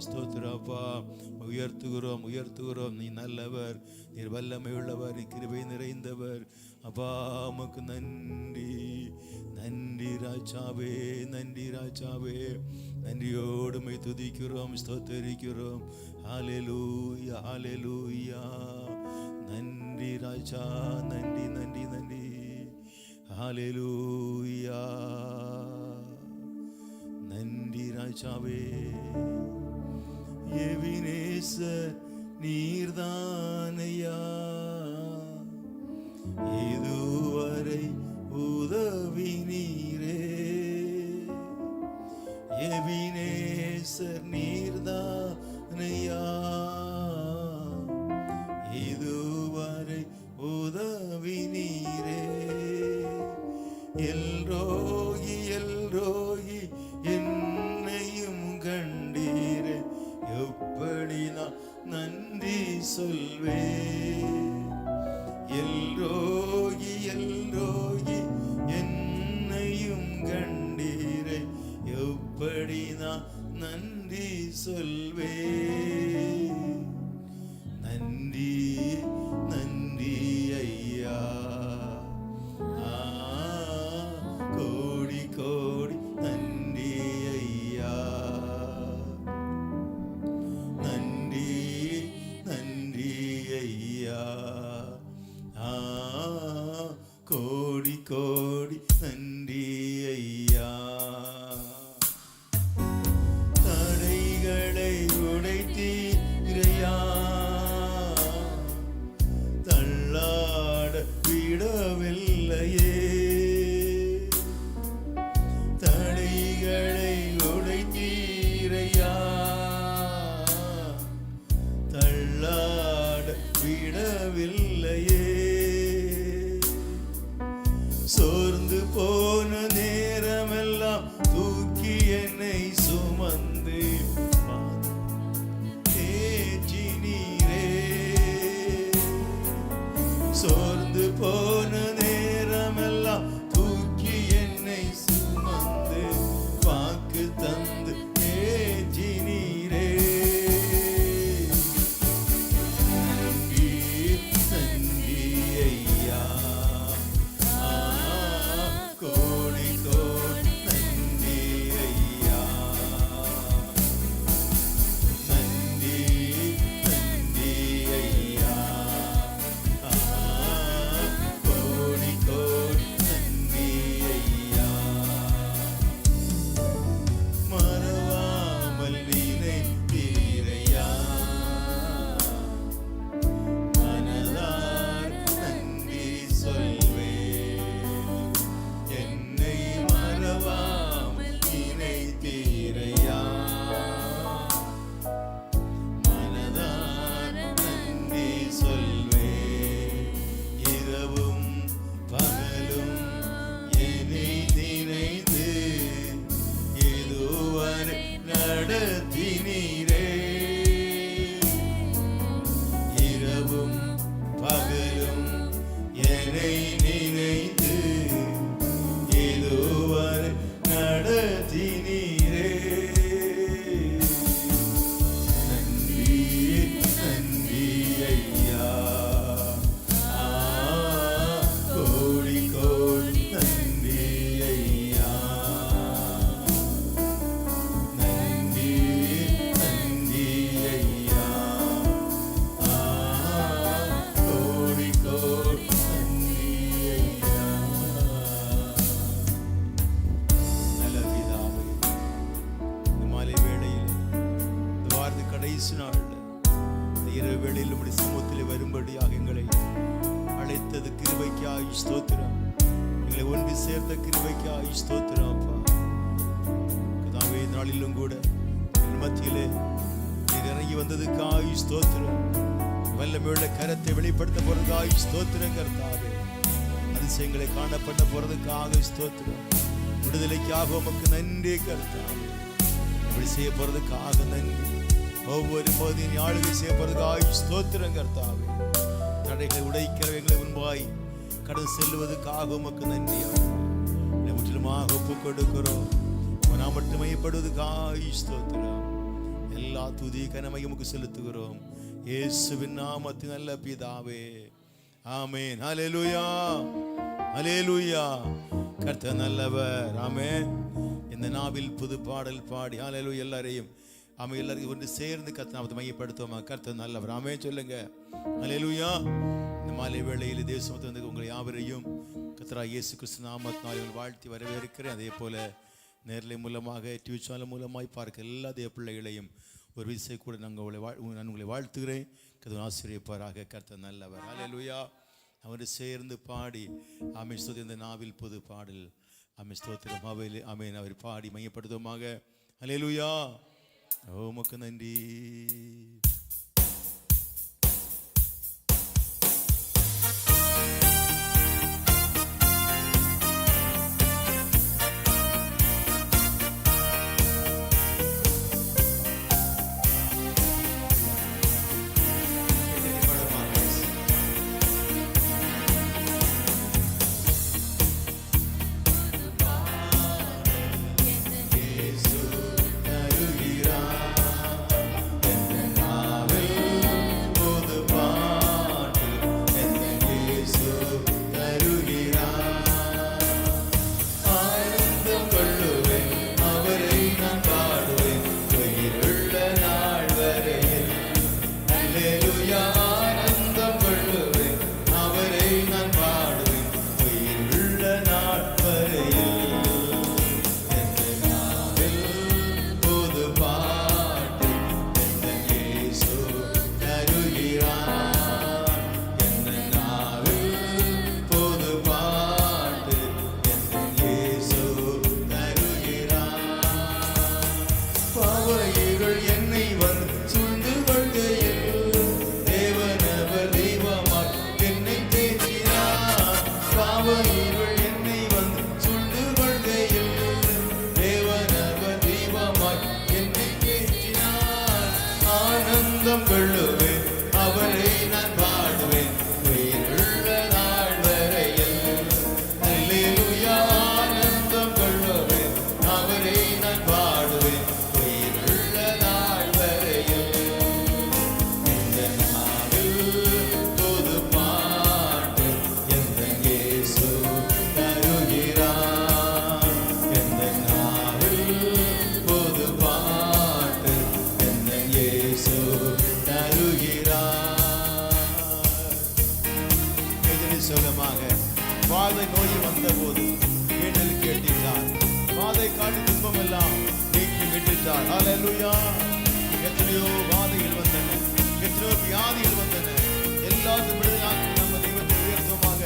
ஸ்தோத்திரப்பா. உயர்த்துகிறோம் உயர்த்துகிறோம். நீ நல்லவர், நீர் வல்லமை உள்ளவர், நீ கிருபை நிறைந்தவர் அப்பா. உமக்கு நன்றி நன்றி ராஜாவே, நன்றி ராஜாவே. நன்றியோடுமை துதிக்கிறோம், ஸ்தோத்தரிக்கிறோம். ஹல்லேலூயா ஹல்லேலூயா. நன்றி ராஜா, நன்றி நன்றி நன்றி. ஹல்லேலூயா. நன்றி ராஜாவே. எபினேசர் நீர்தானையா, இதுவரை உதவி நீரே. எபினேசர் நீர்தானையா, இதுவரை உதவி நீரே. எல்ரோகி எல்ரோகி என்னையும் கண்டீரே, எப்படி நான் நன்றி சொல்வேன். எல்ரோகி எல்ரோகி என்னையும் கண்டீரே, எப்படி நான் நன்றி சொல்வேன். நன்றி நன்றி ஐயா, கோடி கோடி நன்றி ஐயா. நன்றி நன்றி ஐயா, கோடி கோடி நன்றி ஐயா. தடைகளை உடைத்தீரையா, தள்ளாட விடவில்லையே. தடைகளை உடைத்தீரையா, தள்ளாட விடவில்லையே. சோர்ந்து போன நேரமெல்லாம் தூக்கி என்னை சுமந்து தேற்றினீரே. சோர்ந்து போன நேரமெல்லாம் தூக்கி என்னை சுமந்து வாக்கு தந்து தேற்றினீரே. நன்றி நன்றி ஐயா, கோடி கோடி நன்றி ஐயா. நன்றி நன்றி ஐயா, கோடி கோடி நன்றி ஐயா. மறவாமல் நினைத்தீரையா, மனதார நன்றி சொல்வேன். என்னை மறவாமல் நினைத்தீரையா, மனதார நன்றி சொல்வேன். இரவும் பகலும் என்னை நினைத்து இதுவரை நடத்தினீரே. இரவும் பகலும் என்னை நினைத்து இதுவரை நடத்தினீரே. நன்றி நன்றி ஐயா, கோடி கோடி நன்றி ஐயா. நன்றி நன்றி ஐயா, கோடி கோடி நன்றி ஐயா. நல்ல பிதாவே, இந்த மாலை வேளையில், இந்த வாரத்து கடைசி நாள், இந்த இரவு வேளையில் உம்முடைய சமூகத்தில் வரும்படியாக எங்களை அழைத்தது கிருபைக்காய் ஸ்தோத்திரம். எங்களை ஒன்று சேர்த்த கிருபைக்காய் ஸ்தோத்திரம் அப்பா. கர்த்தாவே, இந்த நாளிலும் கூட என் மத்தியிலே நீர் இறங்கி வந்ததுக்காய் ஸ்தோத்திரம். வல்லமையுள்ள கரத்தை வெளிப்படுத்த போறதுக்காய் ஸ்தோத்திரம் கர்த்தாவே. அதிசயங்களை காண பண்ண போறதுக்காக ஸ்தோத்திரம். விடுதலைக்காக உமக்கு நன்றி கர்த்தாவே. இப்படி செய்ய போறதுக்காக நன்றி. ஒவ்வொரு போதையும் ஆளுகை செய்ய போறதுக்காக ஸ்தோத்திரம் கர்த்தாவே. தடைகளை உடைக்கிறவங்களை முன்பாய் கடந்து செல்வதற்காக உமக்கு நன்றி. முற்றிலுமாக ஒப்பு கொடுக்கிறோம். நான் மட்டும் மையப்படுவதற்காக ஸ்தோத்திரம். எல்லா எல்லா துதி கனமையும் உமக்கு செலுத்துகிறோம் இயேசுவின் நாமத்தின் நல்ல பிதாவே, ஆமென். ஹல்லேலூயா, ஹல்லேலூயா. கர்த்தர் நல்லவர், ஆமென். இந்த நாவில் புது பாடல் பாடி ஹல்லேலூயா எல்லாரையும் எல்லாரையும் ஒன்று சேர்ந்து கர்த்தர் நாமத்தை மையப்படுத்துவோமா. கர்த்தர் நல்லவர், ஆமென் சொல்லுங்க. ஹல்லேலூயா. இந்த மாலை வேளையில் தேசமத்தை வந்து உங்களை யாவரையும் கர்த்தராகிய இயேசு கிறிஸ்து நாமத்தினால் வாழ்த்தி வரவேற்கிறேன். அதே போல நேரலை மூலமாக டிவி சேனல் மூலமாய் பார்க்க எல்லா தேவ பிள்ளைகளையும் ஒரு விசை கூட நான் உங்களை வாழ்த்துகிறேன். கர்த்தர் ஆசீர்வதிப்பாராக. கர்த்தர் நல்லவர், ஹல்லேலூயா. அவரை சேர்ந்து பாடி ஆமென் ஸ்தோத்திரம். இந்த நாவில் புது பாடல் ஆமென் ஸ்தோத்திரம் அவையில் ஆமென் அவர் பாடி மையப்படுத்துவோமாக. ஹல்லேலூயா. உமக்கு நன்றி. வாதை நோய் வந்த போது வேண்டல் கேட்டிருந்தார். வாதை காட்டி துன்பம் எல்லாம் நீக்கி விட்டுட்டார். ஹல்லேலூயா. எத்தனையோ வாதைகள் வந்தன, எத்தனையோ வியாதிகள் வந்தன. எல்லாத்தையும் விடுதலாக்கி நம்ம தெய்வத்தை உயர்த்துவோமாக.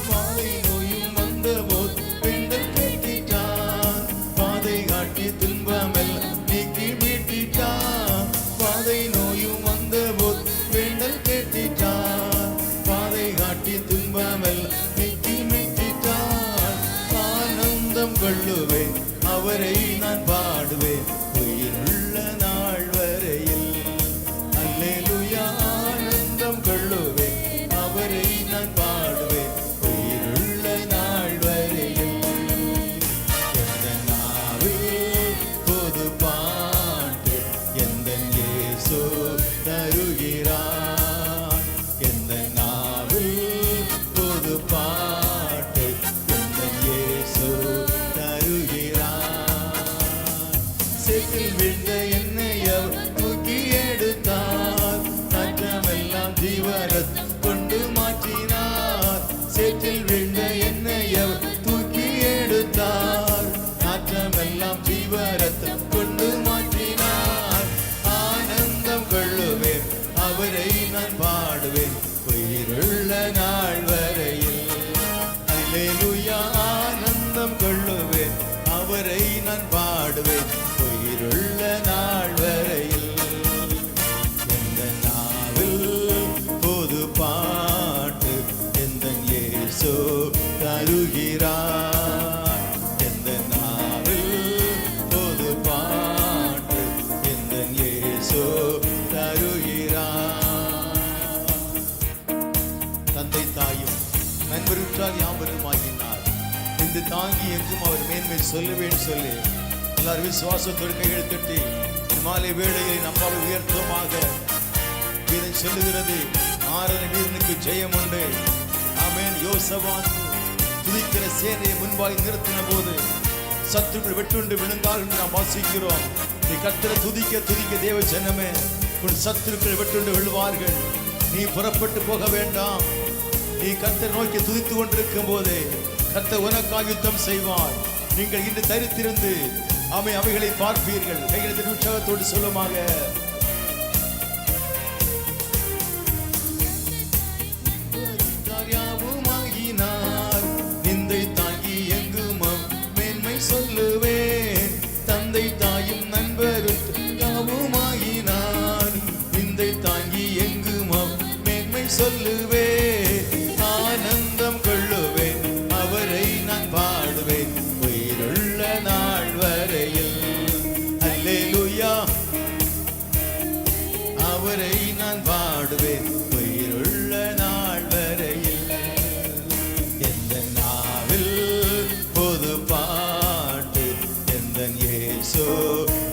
வாதை நோயும் வந்த போது வேண்டல் கேட்டிட்டார். வாதை காட்டி துன்பம் எல்லாம் நீக்கி மீட்டிட்டார். வாதை நோயும் வந்த போது வேண்டல் கேட்டிட்டார். வாதை காட்டி துன்பமெல்லாம் நீக்கி மீட்டிட்டார். ஆனந்தம் கொள்ளுவேன் அவரை நான் பாடுவேன் உயிருள்ள நாள் வரையில். அல்லேலூயா. ஆனந்தம் கொள்ளுவேன் அவரை நான் பாடுவேன் உயிருள்ள நாள் வரையில். எந்த நாவில் பொது பாட்டு எந்த இயேசு தருகிறார். எந்த நாவில் பொது பாட்டு எந்த இயேசு தருகிறார். சேற்றில் விழுந்த என்னை அவர் தூக்கி எடுத்தார். நாற்றமெல்லாம் ஜீவரத் கொண்டு மாற்றினார். சேற்றில் விழுந்த என்னை அவர் தூக்கி எடுத்தார். நாற்றமெல்லாம் ஜீவரத் கொண்டு மாற்றினார். ஆனந்தம் கொள்ளுவேன் அவரை நான் பாடுவேன் உயிருள்ள நாள் வரையில். அல்லேலூயா. ஆனந்தம் கொள்ளுவேன் அவரை நான் பாடுவேன் உயிருள்ள நாள் வரையில். எந்த நாவில் பொது பாட்டு எந்த இயேசு தருகிறார். எந்த நாவில் பொது பாட்டு எந்த இயேசு தருகிறார். தந்தை தாயும் நண்பருற்றார் பராபரமாகினார். இந்த தாங்கி எங்கும் அவர் மேன்மை சொல்லுவேன் சொல்லி எல்லாரும் விசுவாசத்தோடு கைகளை தட்டி மாலை வேளையில் அப்பாவை உயர்த்துவமாக. இதை சொல்லுகிறது, ஆராதனை வீரனுக்கு ஜெயம் உண்டு. ஆமென். யோசபாத் துதிக்கிற சேனையை முன்பாய் நிறுத்தின போது சத்துருக்கள் வெட்டுண்டு விழுந்தால் என்று நாம் வாசிக்கிறோம். நீ கர்த்தரை துதிக்க துதிக்க தேவ ஜனமே, உன் சத்துருக்கள் வெட்டுண்டு விழுவார்கள். நீ புறப்பட்டு போக வேண்டாம். நீ கர்த்தரை நோக்கி துதித்து கொண்டிருக்கும் போது கர்த்தர் உனக்காக யுத்தம் செய்வார். நீங்கள் இன்று தரித்திருந்து அவைகளை பார்ப்பீர்கள். கைகளை உற்சாகத்தோடு சொல்லுமாக. நிந்தை தாங்கி எங்கும் மேன்மை சொல்லுவேன். தந்தை தாயும் நண்பரும் யாவுமாயினார். நிந்தை தாங்கி எங்கும் மேன்மை சொல்லுவேன். ஆனந்தம் கொள்ளுவேன், அவரை நான் பாடுவேன் உயிருள்ள நாள் வரையில். அல்லேலூயா. அவரை நான் பாடுவேன் உயிருள்ள நாள் வரையில். எந்த நாவில் பொது பாட்டு எந்த இயேசு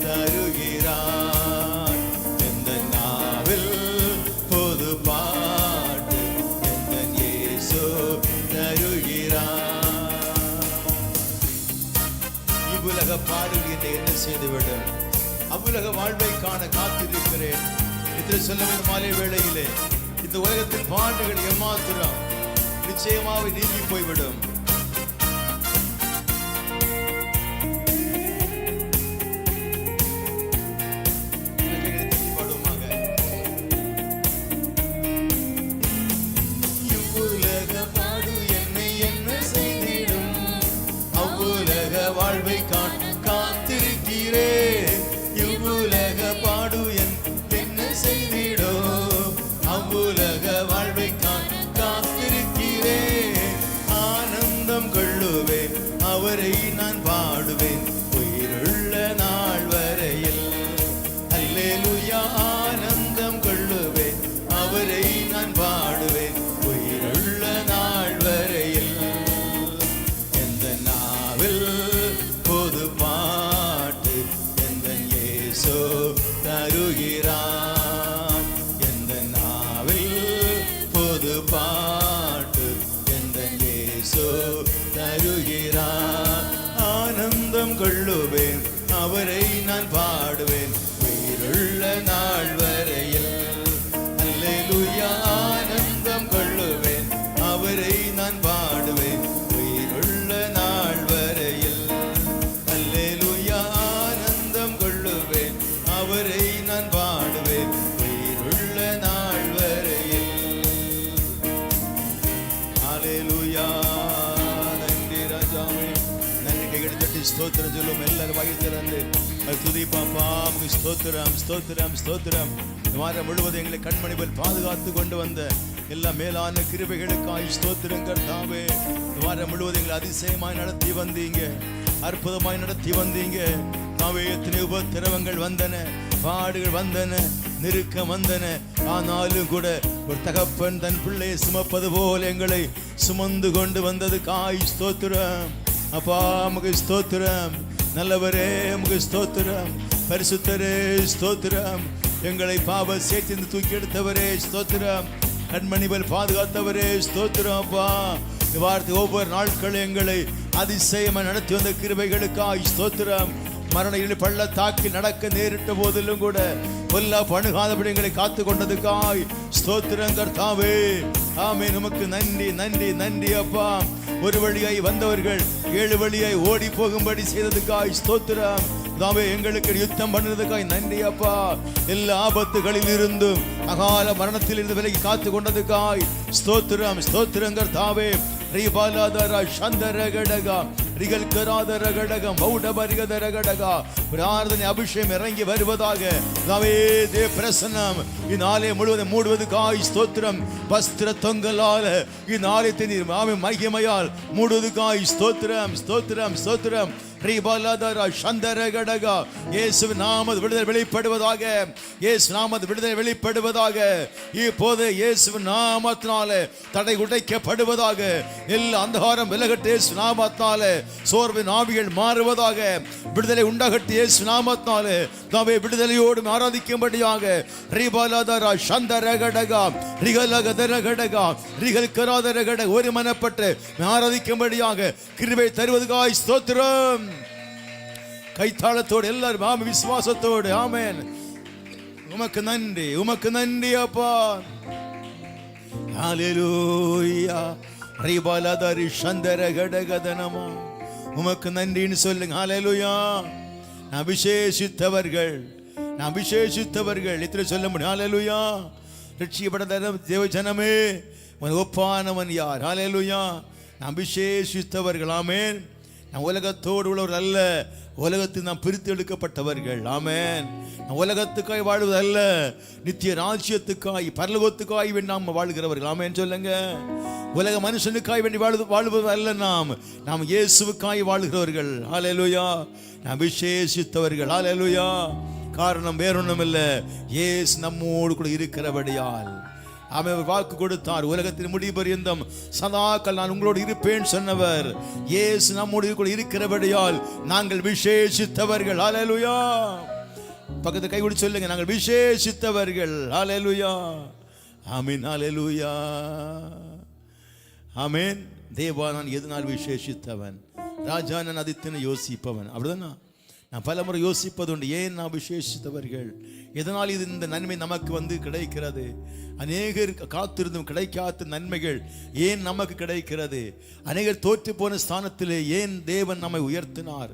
தருகிறார். எந்த நாவில் பொது பாட்டு எந்த இயேசு தருகிறார். இவ்வுலக பாடல் என்னை என்ன செய்துவிடும்? அவ்வுலக வாழ்வை காண காத்திருக்கிறேன். இதில் சொல்ல வேண்டும், மாலை வேளையிலே இந்த உலகத்தின் பாடுகள் ஏமாத்திரம் நிச்சயமாக நீங்கி போய்விடும். இவ்வுலக பாடு என்னை என்ன செய்திடும்? அவ்வுலக வாழ்வை காத்திருக்கிறேன். இவ்வுலக பாடு என்ன செய்திடோ? அவ்வுலக வாழ்வை காத்திருக்கிறேன். ஆனந்தம் கொள்ளுவேன், அவரை நான் பாடுவேன் உயிருள்ள நாள் வரையில். அல்லேலூயா. ஆனந்தம் கொள்ளுவேன், அவரை நான் பாடுவேன் உயிருள்ள நாள் வரையில். எந்த நாவில் பொது பாட்டு எந்த இயேசு தருகிறார். எந்த நாவில் பொது பாட்டு எந்த இயேசு தருகிறார். ஆனந்தம் கொள்ளுவேன், அவரை நான் பாடுவேன் உயிருள்ள நாள் வரையில். அல்லேலூயா. ஆனந்தம் கொள்ளுவேன், அவரை நான் பாடுவேன் உயிருள்ள நாள் வரையில். அல்லேலூயா. ஆனந்தம் கொள்ளுவேன், அவரை நான் பாடுவேன் உயிருள்ள நாள் வரையில். அல்லேலூயா. நன்றி ராஜாவே. நன்றி. கைகளை தட்டி ஸ்தோத்திரம் சொல்லும். எல்லாரும் வாய் திறந்து துதி பாப்பா. ஸ்தோத்திரம் ஸ்தோத்திரம் ஸ்தோத்திரம். வாரம் முழுவதும் எங்களை கண்மணி போல் பாதுகாத்து கொண்டு வந்த எல்லா மேலான கிருபைகளுக்காய் ஸ்தோத்திரம் கர்த்தாவே. வாரம் முழுவதும் எங்களை அதிசயமாய் நடத்தி வந்தீங்க, அற்புதமாய் நடத்தி வந்தீங்க. நாவே எத்தனை உபத்திரவங்கள் வந்தன, பாடுகள் வந்தன, நெருக்கம் வந்தன. ஆனாலும் கூட ஒரு தகப்பன் தன் பிள்ளையை சுமப்பது போல் எங்களை சுமந்து கொண்டு வந்தது காய் ஸ்தோத்திரம். அப்பா உமக்கு ஸ்தோத்திரம். நல்லவரே உமக்கு ஸ்தோத்திரம். பரிசுத்தரே ஸ்தோத்திரம். எங்களை பாவ சேர்த்து தூக்கி எடுத்தவரே ஸ்தோத்திரம். கண்மணிபல் பாதுகாத்தவரே ஸ்தோத்திரம். அப்பா வார்த்தை ஒவ்வொரு நாட்களும் எங்களை அதிசயமா நடத்தி வந்த கிருபைகளுக்காய் ஸ்தோத்திரம். மரண பள்ளத்தாக்கில் நடக்க நேரிட்ட போதிலும் கூட பொல்லா பணுகாதபடி எங்களை காத்து கொண்டதுக்காய் ஸ்தோத்திரம் கர்த்தாவே. ஆமென். நமக்கு நன்றி நன்றி நன்றி அப்பா. ஒரு வழியாய் வந்தவர்கள் 7 வழியாய் ஓடி போகும்படி செய்ததுக்காய் ஸ்தோத்திரம். தாவே எங்களுக்கு யுத்தம் பண்ணதுக்காய் நன்றி அப்பா. எல்லா ஆபத்துகளில் இருந்தும் அகால மரணத்தில் இருந்து விலகி காத்து கொண்டதுக்காய் ஸ்தோத்திரம் ஸ்தோத்திரம் கர்த்தாவே. ரிபாலாதரா சந்தரகடகா ரிகல்கராதரகடகம் பௌடபரிகதரகடகா. பிரார்த்தனை அபிஷேகம் இறங்கி வருவதாக. தாவே தே பிரசன்னம் இந்நாளை முழுவதும் மூடுவதுக்காய் ஸ்தோத்திரம். வஸ்திர தொங்கலால இந்நாளத்தை நீர் மகிமையால் மூடுவதுக்காய் ஸ்தோத்திரம் ஸ்தோத்திரம் ஸ்தோத்திரம். ரிபலதர சந்தரகடகா. இயேசுவின் நாமத்தில் விடுதலை வெளிப்படுவதாக. இயேசு நாமத்தில் விடுதலை வெளிப்படுவதாக. இப்போது இயேசுவின் நாமத்தினாலே தடை உடைக்கப்படுவதாக. எல்லா அந்தகாரம் விலகட்டு இயேசு நாமத்தினாலே. சோர்வின் ஆவிகள் மாறுவதாக. விடுதலை உண்டாகட்டு இயேசு நாமத்தினாலே. நாமே விடுதலையோடு ஆராதிக்கும்படியாக. ரிபலதர சந்தரகடகா ரிகலகதரகடகா ரிகல்கராதரகட ஒருமனப்பட்டு ஆராதிக்கும்படியாக கிருபை தருவதுக்காய் ஸ்தோத்திரம். கைத்தாளத்தோடு எல்லாரும் ஆமென், விசுவாசத்தோடு ஆமென். உமக்கு நன்றி, உமக்கு நன்றி அப்பா. ஹல்லேலூயா. ரிபலதரி சந்தரகடகதனமா. உமக்கு நன்றின்னு சொல்லுங்க. ஹல்லேலூயா. நான் விசேஷித்தவர்கள், நான் விசேஷித்தவர்கள் இத்தனை சொல்ல முடியும். ஹல்லேலூயா. ரட்சிக்கப்பட்ட தேவ ஜனமே, ஒப்பானவன் யார்? ஹல்லேலூயா. நாம் விசேஷித்தவர்கள். ஆமென். நாம் உலகத்தோடு உள்ளவர்கள் அல்ல, உலகத்தில் நாம் பிரித்து எடுக்கப்பட்டவர்கள். ஆமென். நாம் உலகத்துக்காய் வாழ்வது அல்ல, நித்திய ராஜ்யத்துக்காய் பரலோகத்துக்காய் வேண்டி நாம் வாழ்கிறவர்கள். ஆமென் சொல்லுங்க. உலக மனுஷனுக்காய் வேண்டி வாழ்வது அல்ல, நாம் இயேசுவுக்காய் வாழ்கிறவர்கள். ஹல்லேலூயா. நாம் விசேஷித்தவர்கள். ஹல்லேலூயா. காரணம் வேறொன்றும் இல்லை, இயேசு நம்மோடு கூட இருக்கிறபடியால். அவர் வாக்கு கொடுத்தார், உலகத்தின் முடிவு பரியந்தம் சதாக்கள் நான் உங்களோடு இருப்பேன் சொன்னவர். இயேசு நம்மோடு கூட இருக்கிறபடியால் நாங்கள் விசேஷித்தவர்கள். ஹல்லேலூயா. பக்கத்து கை கொடுத்து சொல்லுங்க, நாங்கள் விசேஷித்தவர்கள். ஹல்லேலூயா. ஆமென். ஹல்லேலூயா. ஆமென். தேவா, நான் எதனால் விசேஷித்தவன்? ராஜா, நான் அதித்தனை யோசிப்பவன். அப்படிதானா? நான் பல முறை யோசிப்பது உண்டு, ஏன் நான் விசேஷித்தவர்கள், எதனால் இது இந்த நன்மை நமக்கு கிடைக்கிறது? அநேகர் காத்திருந்தும் கிடைக்காத நன்மைகள் ஏன் நமக்கு கிடைக்கிறது? அநேகர் தோற்று போன ஸ்தானத்திலே ஏன் தேவன் நம்மை உயர்த்தினார்?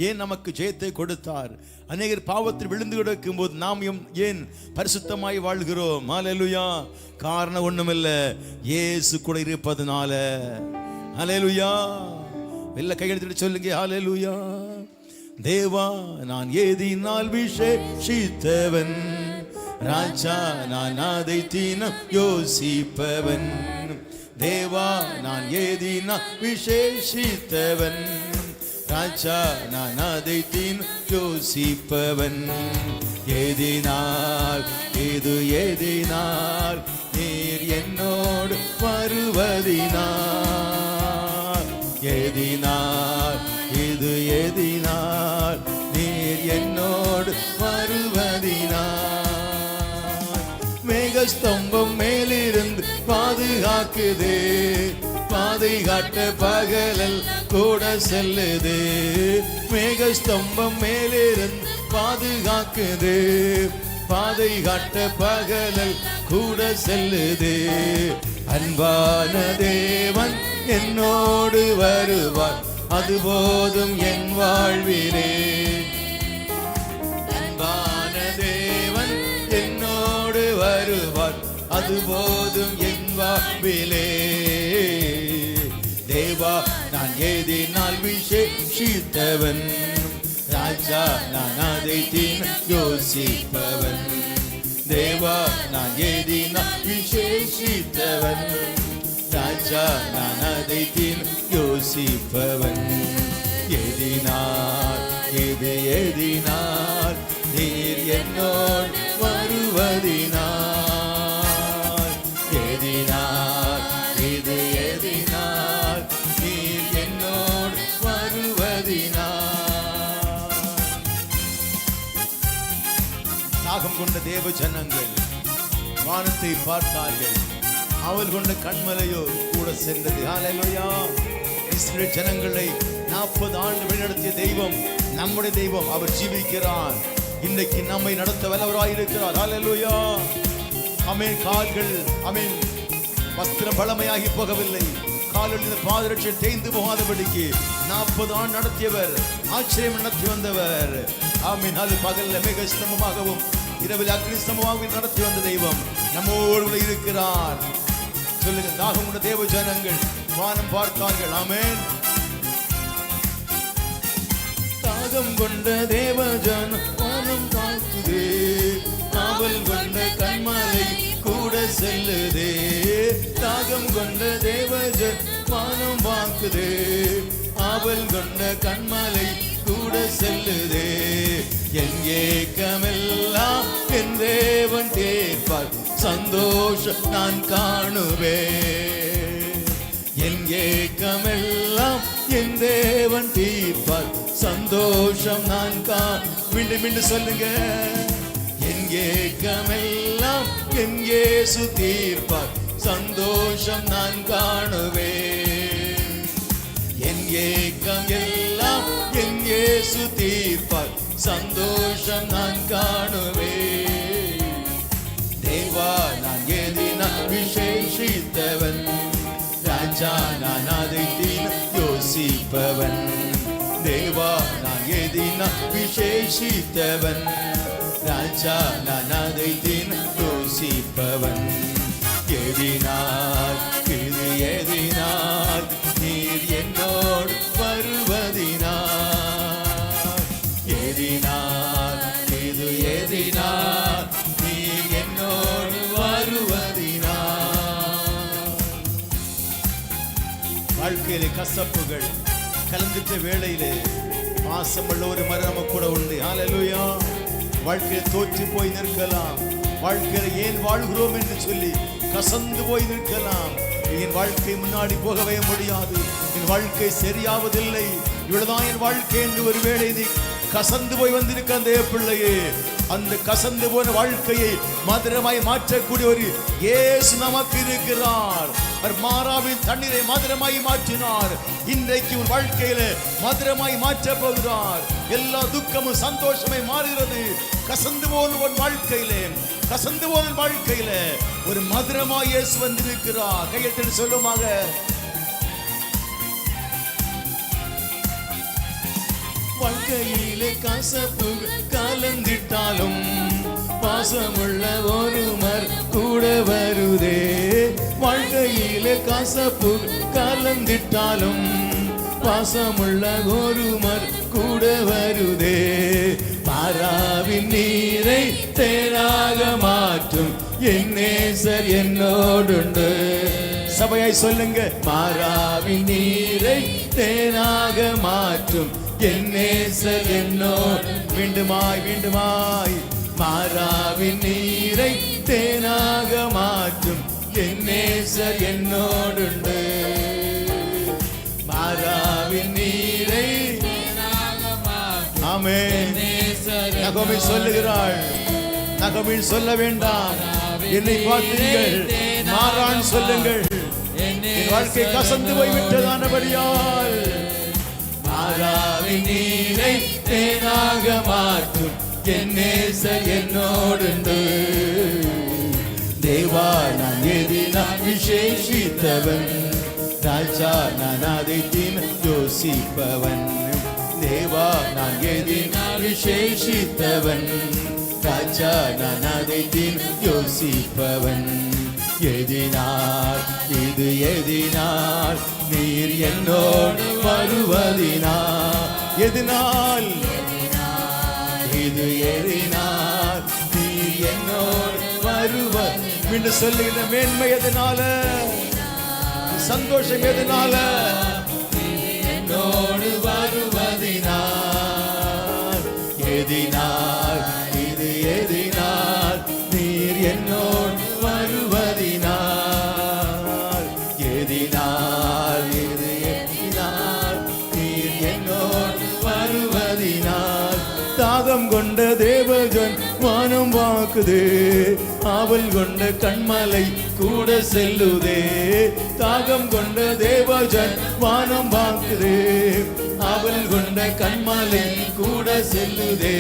ஏன் நமக்கு ஜெயத்தை கொடுத்தார்? அநேகர் பாவத்தில் விழுந்து கிடக்கும் போது நாம் ஏன் பரிசுத்தமாய் வாழ்கிறோம்? ஹல்லேலூயா. காரணம் ஒண்ணுமில்லை, இயேசு கூட இருப்பதனால. ஹல்லேலூயா. எல்லா கையெழுத்திட்டு சொல்லுங்க, ஹல்லேலூயா. தேவா, நான் ஏதினால் விசேஷித்தவன், ராஜா நான் அதை தினம் யோசிப்பவன். தேவா, நான் ஏதினால் விசேஷித்தவன், ராஜா நான் அதை தினம் யோசிப்பவன். ஏதினால் இது ஏதினால் நீர் என்னோடு வருவதினால். ஏதினால் இது ஏதினால் நீர் என்னோடு வருவதினால். மேகஸ்தம்பம் மேலிருந்து பாதுகாக்குது, பாதை காட்ட பகலல் கூட செல்லுது. மேகஸ்தம்பம் மேலிருந்து பாதுகாக்குது, பாதை காட்ட பகலல் கூட செல்லுது. அன்பான தேவன் என்னோடு வருவார், அது போதும் என் வாழ்விலே. அன்பான தேவன் என்னோடு வருவார், அது போதும் என் வாழ்விலே. தேவா, நான் ஏதினால் விசேஷித்தவன், ராஜா நான் அதை தினம் யோசிப்பவன். தேவா, நான் ஏதினால் விசேஷித்தவன், ராஜா நான் அதை தினம் யோசிப்பவன். ஏதினால் இது ஏதினால் நீர் என்னோடு வருவதினால். ஏதினால் இது ஏதினால் நீர் என்னோடு வருவதினால். தாகம் கொண்ட தேவ ஜனங்கள் வானத்தை பார்த்தார்கள், அவள் கொண்ட கண்மலையோ கூட சென்றது. ஹல்லேலூயா. இஸ்ரவேல் ஜனங்களை 40 ஆண்டு வழிநடத்திய தெய்வம் நம்முடைய தெய்வம். அவர் ஜீவிக்கிறார், இன்னைக்கு நம்மை நடத்த வல்லவராய் இருக்கிறார். ஹல்லேலூயா. ஆமென். கால்கள் ஆமென் வஸ்திரம் பழமையாகி போகவில்லை, கால்களில் பாதரட்சை தேய்ந்து போகாதபடிக்கு 40 ஆண்டு நடத்தியவர், ஆச்சரியம் நடத்தி வந்தவர். ஆமென். அது பகல்ல மேகஸ்தம்பமாகவும் இரவில் அக்னிஸ்தம்பமாகவும் நடத்தி வந்த தெய்வம் நம்மோடு இருக்கிறார். சொல்லுங்க, தாகம் கொண்ட தேவ ஜனங்கள் வானம் பார்த்தார்கள். ஆமென். தாகம் கொண்ட தேவ ஜனம் வானம் பார்க்குது, ஆவல் கொண்ட கண்மலை கூட செல்லுதே. தாகம் கொண்ட தேவ ஜனம் வானம் பார்க்குது, ஆவல் கொண்ட கண்மலை கூட செல்லுதே. என் ஏக்கமெல்லாம் என் தேவன் தீர்ப்பார், சந்தோஷம் நான் காணுவேன். என் ஏக்கமெல்லாம் என் தேவன் தீர்ப்பார், சந்தோஷம் நான் மீண்டும் மீண்டும் சொல்லுங்க. என் ஏக்கமெல்லாம் என் இயேசு தீர்ப்பார், சந்தோஷம் நான் காணுவேன். என் ஏக்கம் எல்லாம் என் இயேசு தீர்ப்பார், சந்தோஷம் நான் காணுவேன். தேவா நான் எதினால் விசேஷித்தவன், ராஜா நான் அதை யோசிப்பவன். தேவா நான் எதினால் விசேஷித்தவன், ராஜா நான் அதை யோசிப்பவன். எதினால் இது எதினால் நீர் என்னோடு வருவதினால். எதினால் இது எதினால் நீர் என்னோடு வருவதினால். வாழ்க்கையிலே கசப்புகள் கலந்துட்ட வேளையிலே பாசமுள்ள ஒரு மரம் கூட உண்டு. ஹல்லேலூயா. வாழ்க்கையில் தோற்று போய் நிற்கலாம், வாழ்க்கையில் ஏன் வாழ்கிறோம் என்று சொல்லி கசந்து போய் நிற்கலாம். என் வாழ்க்கை முன்னாடி போகவே முடியாது, என் வாழ்க்கை சரியாவதில்லை, இவ்வளவுதான் என் வாழ்க்கை என்று ஒரு வேளை நீ கசந்து போய் வந்திருக்க அந்த பிள்ளையே, அந்த கசந்து போன வாழ்க்கையை மதுரமாய் மாற்றக்கூடிய ஒரு இயேசு நமக்கு இருக்கிறார். அவர் மாறாவின் தண்ணீரை மதுரமாய் மாற்றினார். இன்றைக்கு உன் வாழ்க்கையில மதுரமாய் மாற்ற போகிறார். எல்லா துக்கமும் சந்தோஷமே மாறுகிறது. கசந்து போன உன் வாழ்க்கையிலே, கசந்து போன வாழ்க்கையில ஒரு மதுரமாய் இயேசு வந்திருக்கிறார். கையெழுத்து சொல்லுமாக. வாழ்க்கையிலே கசப்பு கலந்திட்டாலும் பாசமுள்ள ஒருவர் கூட வருதே. வாழ்க்கையிலே கசப்பு கலந்திட்டாலும் பாசமுள்ள ஒருவர் கூட வருதே. மாறாவின் நீரை தேனாக மாற்றும் என் நேசர் என்னோடுண்டு. சபையாய் சொல்லுங்க. மாறாவின் நீரை தேனாக மாற்றும் என் நேசர் என்னோடு. மீண்டுமாய் மீண்டுமாய். மாறாவின் நீரை தேனாக மாற்றும் என் நேசர் என்னோடுண்டு. மாறாவின் நீரை ஆமென். நகோமி சொல்லுகிறாள், நகோமி சொல்ல வேண்டாம், என்னை பார்த்தீர்கள், மாறான் சொல்லுங்கள். என் வாழ்க்கை கசந்து போய் விட்டதானபடியால் மாறாவின் நீரை தேனாக மாற்றும் என் நேசர் என்னோடுண்டு. தேவா நான் எதினால் விசேஷித்தவன், ராஜா நான் அதை யோசிப்பவன். தேவா நான் எதினால் விசேஷித்தவன், ராஜா நான் அதை யோசிப்பவன். எதினால் இது எதினால் நீர் என்னோடு வருவதினால். எதினால் இது எதினால் நீர் என்னோடு வருவது. மீண்டும் சொல்லுகிற மேன்மை எதனால, சந்தோஷம் எதனால? என்னோடு வருவதினால். எதினால் இது எதினால் நீர் என்னோடு வருவதினால். எதினால் இது எதினால் நீர் என்னோடு வருவதினால். தாகம் கொண்ட தேவஜன் வானம் வாக்குதே, ஆவல் கொண்ட கண்மலை கூட செல்லுதே. தாகம் கொண்ட தேவஜன் வானம் வாக்குதே, ஆவல் கொண்ட கண்மலை கூட செல்லுதே.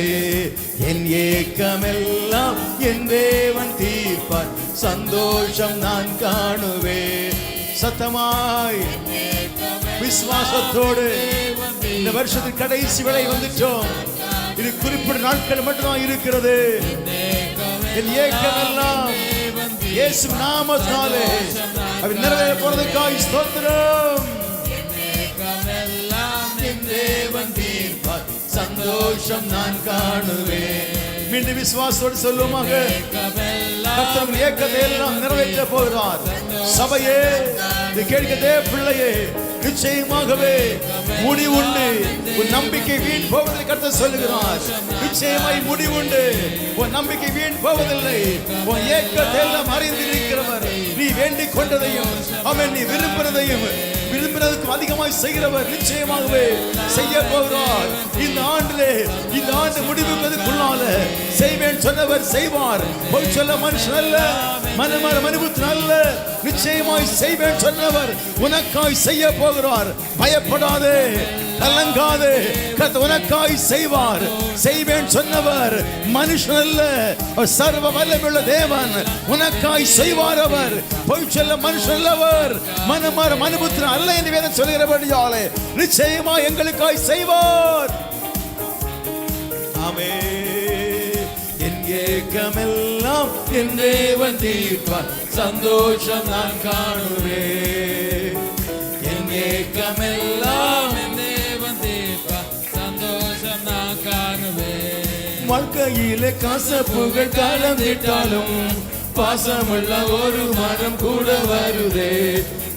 என் ஏக்கமெல்லாம் என் தேவன் தீர்ப்பார், சந்தோஷம் நான் காணுவேன். சத்தமாய் விசுவாசத்தோடு இந்த வருஷத்தின் கடைசி வேளை வந்துட்டோம். இது குறிப்பிட்ட நாட்கள் மட்டும்தான் இருக்கிறது. என் ஏக்கமெல்லாம் இயேசு நாமத்தாலே அது நிறைவேற போறதுக்காக ஸ்தோத்திரம். என் தேவன் தீர்ப்பார், சந்தோஷம் நான் காணுவேன். மீண்டும் விசுவாசத்தோடு சொல்லுமாக. கர்த்தர் ஏக்கத்தை எல்லாம் நிறைவேற்ற போகிறார். சபையே, இது கேட்கதே பிள்ளையே, நிச்சயமாகவே முடிவுண்டு. உன் நம்பிக்கை வீண் போவதில்லை. கர்த்தர் சொல்லுகிறார், நிச்சயமாய் முடிவுண்டு. உன் நம்பிக்கை வீண் போவதில்லை. உன் ஏக்கத்தை எல்லாம் அறிந்திருக்கிறவர். நீ வேண்டிக் கொண்டதையும் அவன் நீ விரும்பினதுக்கு அதிகமாய் செய்கிறவர் நிச்சயமாகவே செய்ய போகிறார். இந்த ஆண்டு முடிவுக்குள்ளால செய்வேன் சொன்னவர் செய்வார். பொய் சொல்ல மனுஷன் அல்ல, மனுபுத்திரன் அல்ல. நிச்சயமாய் செய்வேன் சொன்னவர் உனக்காய் செய்ய போகிறார். பயப்படாதே, கலங்காதே. கர்த்தர் உனக்காய் செய்வார். செய்வேன் சொன்னவர் மனுஷன் அல்ல, சர்வ வல்லமையுள்ள தேவன். உனக்காய் செய்வார். அவர் பொய் சொல்ல மனுஷன் அல்லவர், மனுபுத்திரன் அல்ல என்று வேதம் சொல்கிறபடியாலே நிச்சயமா எங்களுக்காய் செய்வார். ஆமென். என் ஏக்கமெல்லாம் என் தேவன் தீர்ப்பார். சந்தோஷம் நான் காணுவேன். என் ஏக்கமெல்லாம் என் தேவன் தீர்ப்பார். சந்தோஷம் நான் காணுவேன். வாழ்க்கையிலே கசப்புகள் கலந்திட்டாலும் பாசமுள்ள ஒரு மனம் கூட வருதே.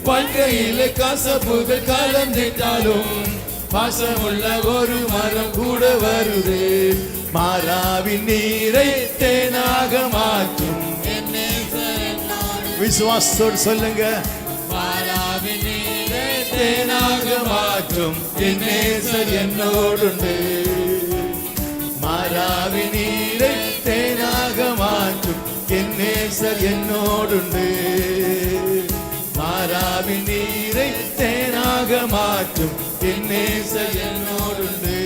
வாழ்க்கையிலே கசப்புகள் கலந்திட்டாலும் பாசமுள்ள ஒரு மரம் கூட வருதே. மாறாவின் நீரை தேனாக மாற்றும். விசுவாசத்தோடு சொல்லுங்க, மாறாவின் நீரை தேனாக மாற்றும் என் நேசர் என்னோடுண்டு. மாறாவின் நீரை தேனாக மாற்றும் என் நேசர் என்னோடுண்டு. மாறாவின் நீரை தேனாக மாற்றும் என் நேசர் என்னோடுண்டு.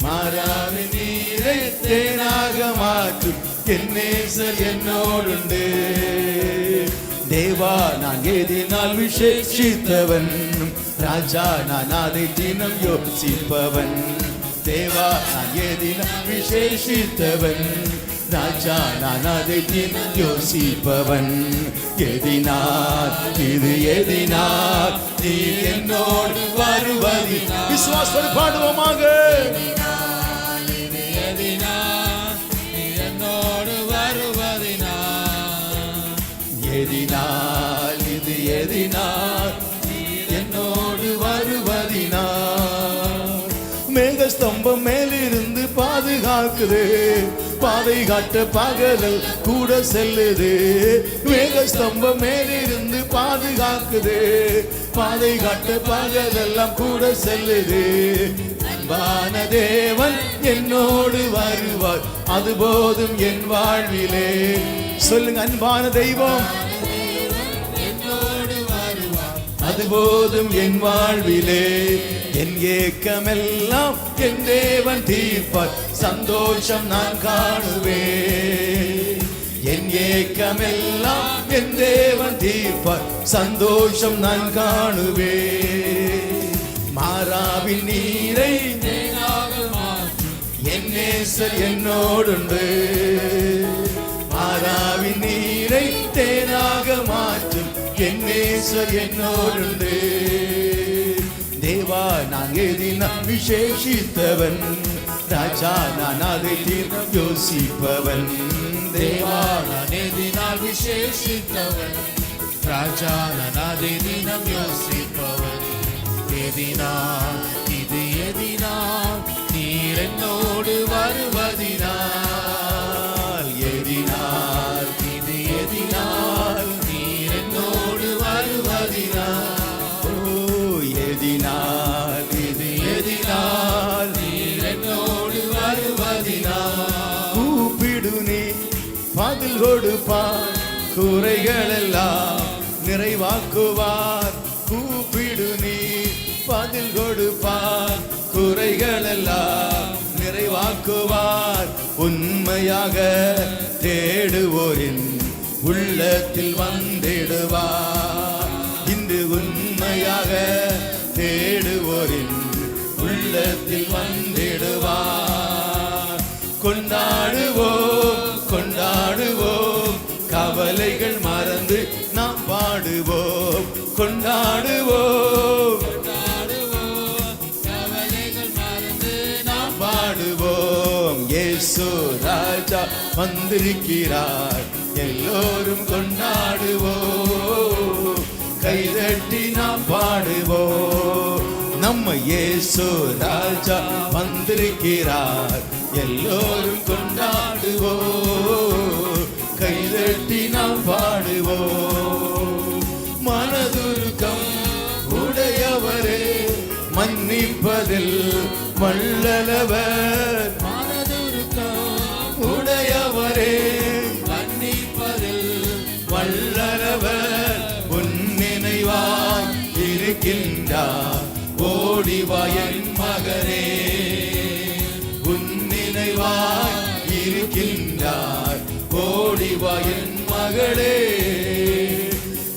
மாறாவின் நீரை தேனாக மாற்றும் என் நேசர் என்னோடுண்டு. தேவா நான் எதினால் விசேஷித்தவன், ராஜா நான் அதை தினம் யோசிப்பவன். தேவா நான் எதினால் விசேஷித்தவன், ராஜா நான் அதை தினம் யோசிப்பவன். எதினார் இது எதினார் நீ என்னோடு வருவதி. விசுவாசத்தோடு பாடுவோமாக. எதினால் இது எதினார் நீ என்னோடு வருவதினார். மேகஸ்தம்பம் மேலிருந்து பாதுகாக்குது, பாதை காட்ட பகலில் கூட செல்லுது. மேகஸ்தம்பம் மேலிருந்து பாதுகாக்குது, பாதை காட்ட பகலெல்லாம் கூட செல்லுது. அன்பான தேவன் என்னோடு வருவார், அது போதும் என் வாழ்விலே. சொல்லுங்க, அன்பான தெய்வம் என்னோடு வருவார், அது போதும் என் வாழ்விலே. என் ஏக்கமெல்லாம் என் தேவன் தீர்ப்பார். சந்தோஷம் நான் காணுவேன். என் ஏக்கமெல்லாம் என் தேவன் தீர்ப்பார். சந்தோஷம் நான் காணுவேன். மாறாவின் நீரை தேனாக மாற்றும் என் நேசர் என்னோடுண்டு. மாறாவின் நீரை தேனாக மாற்றும் என் நேசர் என்னோடுண்டு. தேவா நான் எதினால் விசேஷித்தவன், ராஜா நான் அதை தீர்க்க யோசிப்பவன். தேவா நான் எதினால் விசேஷித்தவன், ராஜா நான் அதை தினம் யோசிப்பவன். எதினால் இது எதினால் நீர் என்னோடு வருவதினால். எதினால் இது எதினால் நீர் என்னோடு வருவதினால். எதினால் இது எதினால் நீர் என்னோடு வருவதினால். கூப்பிடு நீ பதில் கொடுப்பார், குறைகள் எல்லாம் நிறைவாக்குவார். கூப்பிடு நீ பதில் கொடுப்பார், குறைகள் எல்லாம் நிறைவாக்குவார். உண்மையாக தேடுவோரின் உள்ளத்தில் வந்திடுவார். இன்று உண்மையாக தேடுவோரின் உள்ளத்தில் வந்திடுவார். கொண்டாடுவோம் கொண்டாடுவோம், கவலைகள் மறந்து நாம் பாடுவோம். கொண்டாடுவோம் கவலைகள் மறந்து நாம் பாடுவோம். இயேசு ராஜா வந்திருக்கிறார், எல்லோரும் கொண்டாடுவோம். கைதட்டி நாம் பாடுவோம். நம்ம இயேசு ராஜா வந்திருக்கிறார், எல்லோரும் கொண்டாடுவோம். கைதட்டி நாம் பாடுவோம். மனதுருக்கம் உடையவரே, மன்னிப்பதில் வல்லவர். மனதுருக்கம் உடையவரே, மன்னிப்பதில் வல்லவர். உன் நினைவாய் இருக்கின்றார், ஓடிவா என் மகனே. உன் நினைவாய் இருக்கின்றார், ஓடிவா என் மகளே.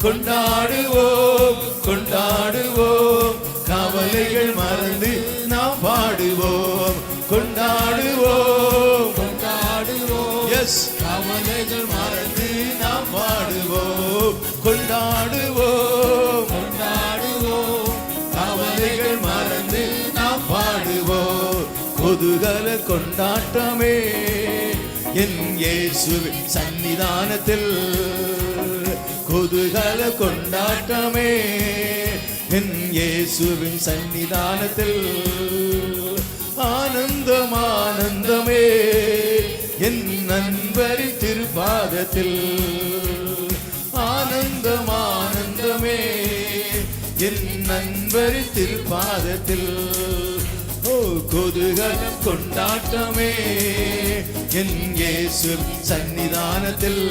கொண்டாடுவோம் கொண்டாடுவோம், கவலைகள் மறந்து நாம் பாடுவோம். கொண்டாடுவோம் கொண்டாடுவோம், எஸ், கவலைகள் மறந்து நாம் பாடுவோம். கொண்டாடுவோம் கொண்டாடுவோம், கவலைகள் மறந்து நாம் பாடுவோம். குதூகல கொண்டாட்டமே என் இயேசுவின் சன்னிதானத்தில். குதூகல கொண்டாட்டமே என் இயேசுவின் சன்னிதானத்தில். ஆனந்தம் ஆனந்தமே என் நண்பரின் திருப்பாதத்தில். ஆனந்தம் ஆனந்தமே என் நண்பரின் திருப்பாதத்தில். ஓ குதூகலம் கொண்டாட்டமே என் இயேசுவின் சன்னிதானத்தில்.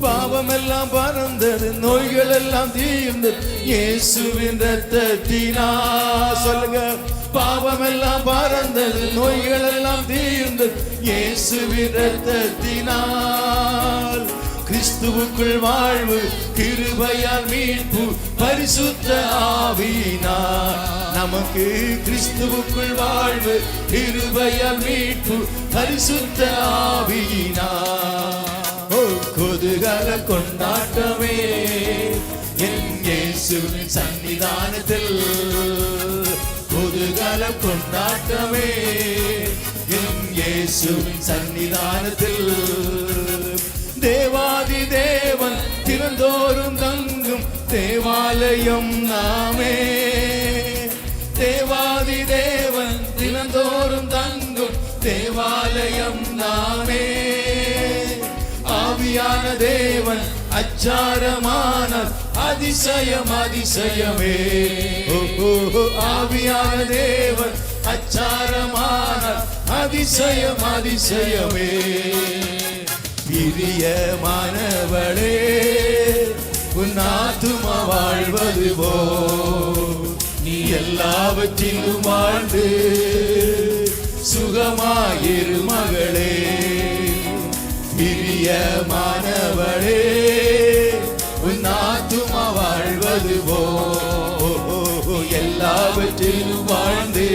பாவமெல்லாம் பறந்தது, நோய்கள் எல்லாம் தீர்ந்தது இயேசுவின் இரத்தத்தினால். சொல்லுங்க, பாவமெல்லாம் பறந்தது, நோய்கள் எல்லாம் தீர்ந்தது இயேசுவின் இரத்தத்தினால். கிறிஸ்துவுக்குள் வாழ்வு, கிருபையால் மீட்பு, பரிசுத்த ஆவியினார். நமக்கு கிறிஸ்துவுக்குள் வாழ்வு, கிருபையால் மீட்பு, பரிசுத்த ஆவியினார். குதூகல கொண்டாட்டமே என் இயேசுவின் சன்னிதானத்தில். குதூகல கொண்டாட்டமே என் இயேசுவின் சன்னிதானத்தில். தேவாதி தேவன் திறந்தோறும் தங்கும் தேவாலயம் நாமே. தேவாதி தேவன் திறந்தோறும் தங்கும் தேவாலயம் நாமே. ஆவியான தேவன் அச்சாரமான அதிசயம் அதிசயமே. ஆவியான தேவன் அச்சாரமான அதிசயம் அதிசயமே. பிரியமானவளே, உன் ஆத்துமா வாழ்வது போ, நீ எல்லாவற்றிலும் வாழ்ந்து சுகமாயிரு மகளே. பிரியமானவளே, உன் ஆத்துமா வாழ்வது போ, எல்லாவற்றிலும் வாழ்ந்து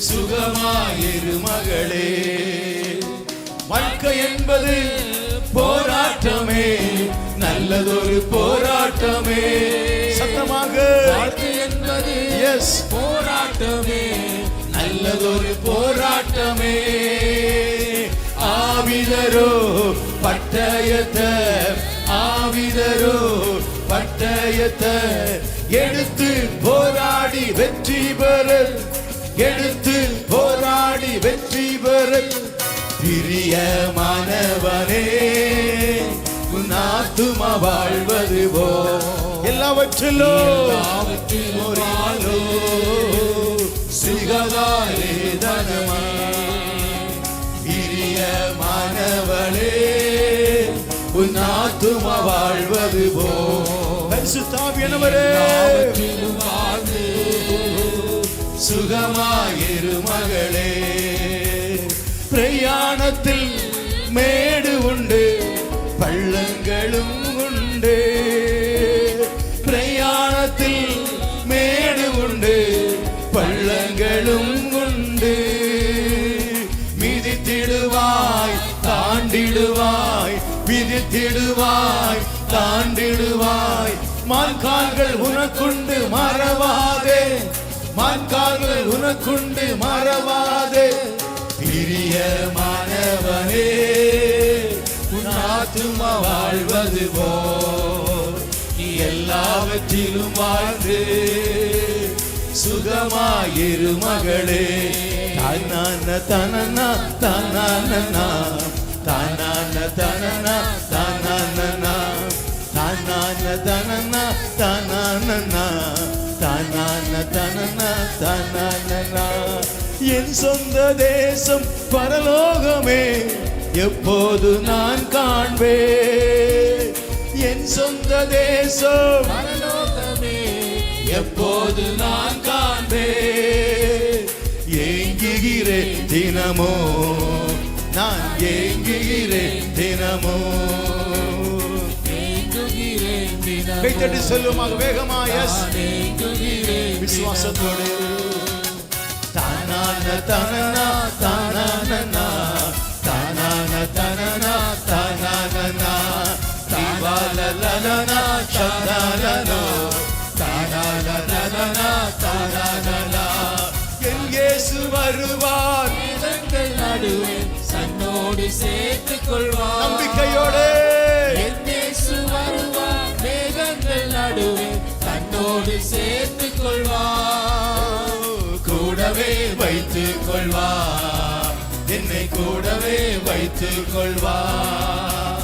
சுகமாயிரு மகளே. வாழ்க்கை என்பது போராட்டமே, நல்லதொரு போராட்டமே. சத்தமாக, வாழ்க்கை என்பது எஸ் போராட்டமே, நல்லதொரு போராட்டமே. ஆவிதரோ பட்டயத்தை, ஆவிதரோ பட்டயத்தை எடுத்து போராடி வெற்றி பெற, எடுத்து போராடி வெற்றி பெற. பிரியமானவனே, உன் ஆத்துமா வாழ்வது போ, எல்லாவற்றிலும் சிகதாலே தனமா. பிரியமானவளே, உன் ஆத்துமா வாழ்வது போ. பரிசுத்தாவியானவரே, வாழ்ந்து சுகமாயிரு மகளே. பிரயாணத்தில் மேடு உண்டு, பள்ளங்களும் உண்டு. பிரயாணத்தில் மேடு உண்டு, பள்ளங்களும் உண்டு. மிதித்திடுவாய் தாண்டிடுவாய், மிதித்திடுவாய் தாண்டிடுவாய். மான்கால்கள் உனக்குண்டு மறவாதே, மான்கால்கள் உனக்குண்டு மறவாதே. பிரியமானவனே, உன் ஆத்துமா வாழ்வது போ, எல்லாவற்றிலும் வாழ்ந்து சுகமாயிரு மகளே. தானான தனனா தானானா தானான தனனா தானானா தானான தனனா தானானா தானான தனனா தானானா. என் சொந்த தேசம் பரலோகமே எப்போது நான் காண்பேன். என் சொந்த தேசம் பரலோகமே எப்போது நான் காண்பேன். ஏங்குகிறேன் தினமோ நான் ஏங்குகிறேன் தினமோ. ஏங்குகிறேன் தினமோ. கைத்தட்டி சொல்லுமாக வேகமாக விசுவாசத்தோடு. தானான தனனா தானானா தானான தனனா தானானா தீவாலலனா சந்தாலனோ தானாலலனா தானானா. என் இயேசு வருவார் வேதங்கள் நடுவே தன்னோடு சேர்த்துக் கொள்வார். நம்பிக்கையோடு என் இயேசு வருவார். வேதங்கள் நடுவே தன்னோடு சேர்த்துக் கொள்வார். கூடவே வைத்துக் கொள்வார். என்னை கூடவே வைத்துக் கொள்வார்.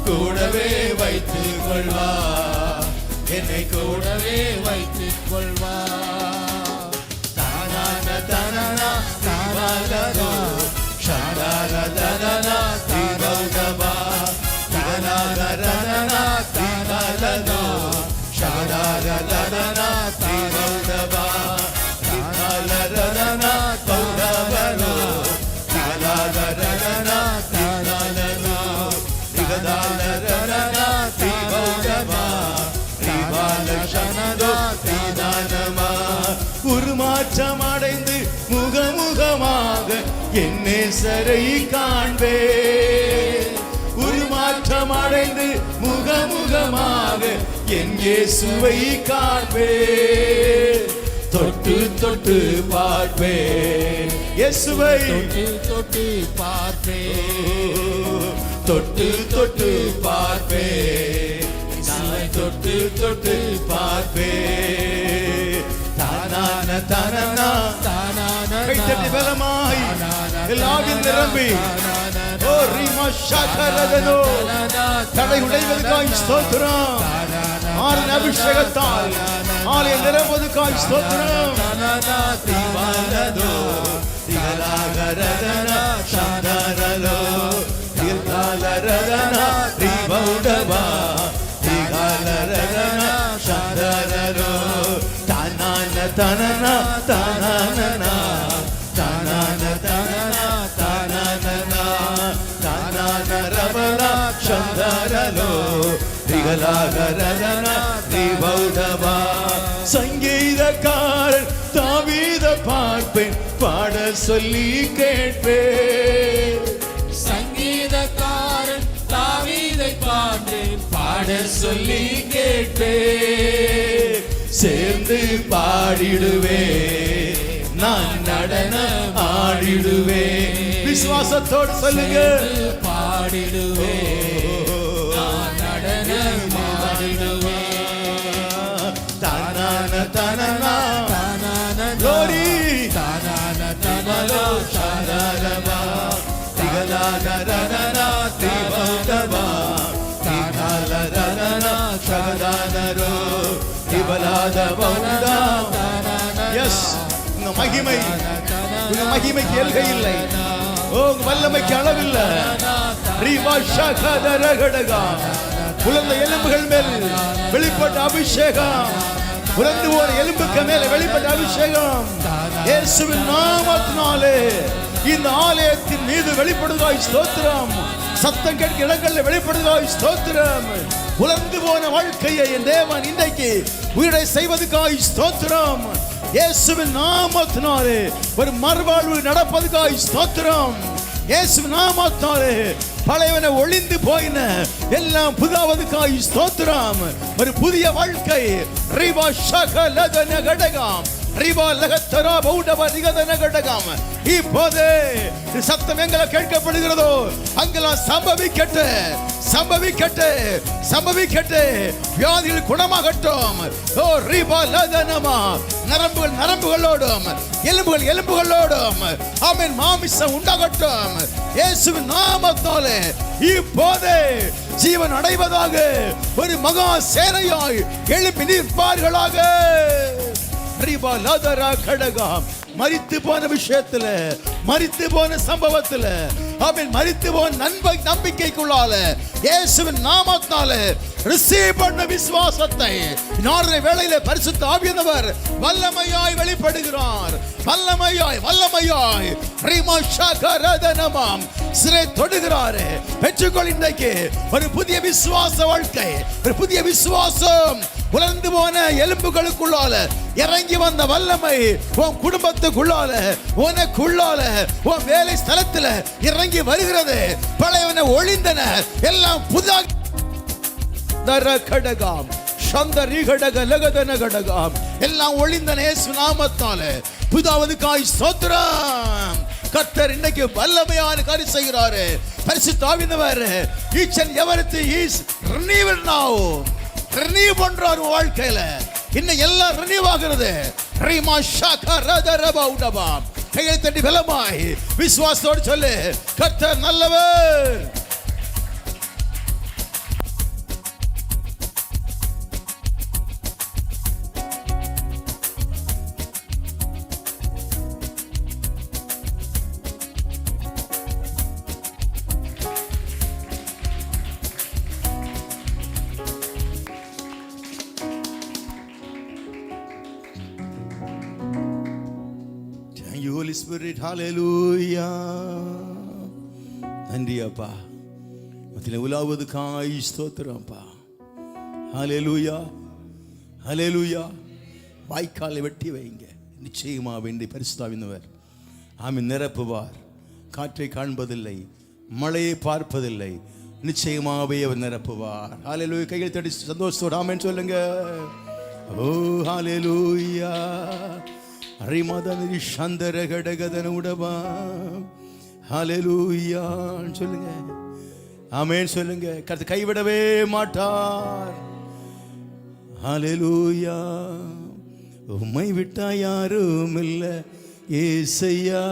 கூடவே வைத்துக் கொள்வார். என்னை கூடவே வைத்துக் கொள்வார். தானான தனனா தாவாலதோ ஷாடால தனனா தீவகபா தானாகரனா தானாலதோ ஷாடால தனனா தீவகபா தானாலரனா தௌடவலோ தானாலரனா தானாலனோ திகதாலரனா தீவகபா தீவாலஷனதோ தீதானமா. உருமாற்றம் அடைந்து முகமுகமாக என் நேசரை காண்பேன். உருமாற்றம் அடைந்து முகமுகமாக என் இயேசுவை காண்பேன். தொட்டு தொட்டு பார்ப்பேன் இயேசுவை. தொட்டு தொட்டு பார்ப்பேன். தொட்டு தொட்டு பார்ப்பேன். தொட்டு தொட்டு பார்ப்பேன். தானான தனனா தானான கைத்தட்டி பலமாய் எல்லாவின் நிரம்பி ஓ ரீமா ஷாகரதனோ தடை உடைவதற்காய் ஸ்தோத்திரம். ஆரின் அபிஷேகத்தால் ஆலய நிரம்புவதற்காய் ஸ்தோத்திரம். தீவாலதோ திகலாகரதனா சாந்தரலோ தீர்காலரதனா தீபௌடவா திகலரதனா சாந்தரலோ தானான தனனா தானானா தானான தனனா தானானா தானான ரபலா சந்தரலோ திகலாகரதனா திபௌடவா. சங்கீதக்காரன் தாவீத பார்ப்பேன் பாட சொல்லி கேட்பேன். சங்கீதக்காரன் தாவீதை பார்த்தேன் பாட சொல்லி கேட்பேன். சேர்ந்து பாடிடுவே நான் நடனம் ஆடிடுவே. விசுவாசத்தோடு சொல்லுங்க. பாடிடுவே நான் நடனம் ஆடிடுவே. தானான தனனா தானான லோரி தானான தனலோ சாதாரமா திகலாகரனா திபௌடவா திகலரனா சாதானரோ திபலாத பௌடா. எஸ் உங்க மகிமை உங்க மகிமைக்கு எல்கை இல்லை. ஓ உங்க வல்லமைக்கு அளவில்லை. உலர்ந்த எலும்புகள் மேல் வெளிப்பட்ட அபிஷேகம். உலர்ந்து போன எலும்புக்கு மேல வெளிப்பட்ட அபிஷேகம் இயேசுவின் நாமத்தினாலே இந்த ஆலயத்தின் மீது வெளிப்படுவதாய் ஸ்தோத்திரம். சத்தம் கேட்க இடங்களில் வெளிப்படுவதாய் ஸ்தோத்திரம். உலர்ந்து போன வாழ்க்கையை என் தேவன் இன்றைக்கு உயிரை செய்வதற்காய் ஸ்தோத்திரம். இயேசுவின் நாமத்தினாலே ஒரு மறுவாழ்வு நடப்பதற்காய் ஸ்தோத்திரம். இயேசுவின் நாமத்தினாலே பழையவனை ஒளிந்து போயின எல்லாம் புதாவதுக்காய் ஸ்தோத்திரம். ஒரு புதிய வாழ்க்கை இப்போது சத்தம் எங்களை கேட்கப்படுகிறதோ அங்கெல்லாம் சம்பவிக்கட்டு, சம்பவிக்கட்டு, சம்பவிக்கட்டு. வியாதிகள் குணமாகட்டும். ஓ ரிபா லதனமா, நரம்புகள் நரம்புகளோடும், எலும்புகள் எலும்புகளோடும், ஆமென், மாமிசம் உண்டாகட்டும். இயேசுவின் நாமத்தாலே இப்போது ஜீவன் அடைவதாக ஒரு மகா சேனையாய் எழுப்பி நிற்பார்களாக. மரித்து போன விஷயத்துல, மரித்து போன சம்பவத்துல, அவன் மரித்து போன நம்பிக்கைக்குள்ளால இயேசுவின் நாமத்தால ரிசீவ் பண்ண விசுவாசத்தை நாளை வேளையில பரிசுத்த ஆவியானவர் வல்லமையாய் வெளிப்படுகிறார். வல்லமையாய் வல்லமையாய் சிறை தொடுகிறாரு. பெற்றுக்கொள் இன்றைக்கு ஒரு புதிய விசுவாச வாழ்க்கை, ஒரு புதிய விசுவாசம். உலர்ந்து போன எலும்புகளுக்குள்ளால இறங்கி வந்த வல்லமை உன் குடும்பத்துக்குள்ளால, உனக்குள்ளால, உன் வேலை ஸ்தலத்துல இறங்கி வருகிறது. பழையவன ஒளிந்தன எல்லாம் புதாக எல்லாம் ஒளிந்தன இயேசு நாமத்தால. புதாவதுக்காய் ஸ்தோத்திரம். கர்த்தர் இன்னைக்கு வல்லமையான காரியம் செய்கிறாரு. பரிசுத்த ஆவியானவர் each and everything is renewed now. Renew பண்றாரு வாழ்க்கையில. இன்னும் எல்லாம் ரினியூ ஆகிறது. ரிமா ஷாகா ரதரபா உடபா. கையை தட்டி பலமாய் விசுவாசத்தோடு சொல்லு, கர்த்தர் நல்லவர். Holy Spirit, hallelujah. நன்றி அப்பா, மத்தியில உலாவதுக்காய் ஸ்தோத்திரம் அப்பா. ஹalleluya, ஹalleluya. வாய்க்காலை வெட்டி வைங்க. நிச்சயமா வேண்டி பரிசுத்த ஆவியானவர் ஆமென் நிரப்புவார். காற்றை காண்பதில்லை, மழையை பார்ப்பதில்லை, நிச்சயமாவே அவர் நிரப்புவார். ஹalleluya. கைகளை தட்டி சந்தோஷத்தோடு ஆமென் சொல்லுங்க. ஓ ஹalleluya. அரிமாதனி சந்தர கடகதன உடபா. ஹalleluya சொல்லுங்க, ஆமென் சொல்லுங்க. கர்த்தர் கைவிடவே மாட்டார். ஹalleluya. உம்மை விட்டா யாரும் இல்ல ஏசையா,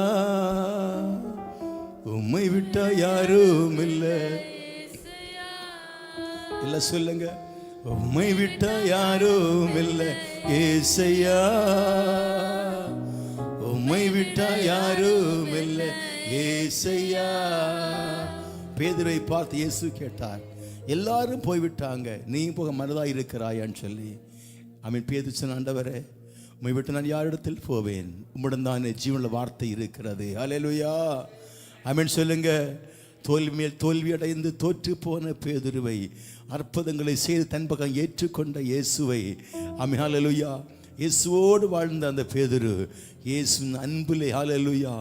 உம்மை விட்டா யாரும் இல்ல. இல்ல சொல்லுங்க, உம்மை விட்டா யாரும் இல்ல ஏசையா, உம்மை விட்டா யாரும் இல்ல ஏசையா. பேதுருவை பார்த்து இயேசு கேட்டார், எல்லாரும் போய்விட்டாங்க, நீ போக மனதா இருக்கிறாயான்னு சொல்லி. ஆமென். பேதுரு சொன்ன, ஆண்டவரே உம்மை விட்டு நான் யாரிடத்தில் போவேன், உம்மிடம் தானே ஜீவனுள்ள வார்த்தை இருக்கிறது. ஹல்லேலூயா. ஆமென் சொல்லுங்க. தோல்வி மேல் தோல்வி அடைந்து தோற்று போன பேதுருவை, அற்புதங்களை செய்து தன் பக்கம் ஏற்றுக்கொண்ட இயேசுவை, ஆமென் ஹல்லேலூயா, இயேசுவோடு வாழ்ந்த அந்த பேதுரு இயேசுவின் அன்பிலே, ஹல்லேலூயா,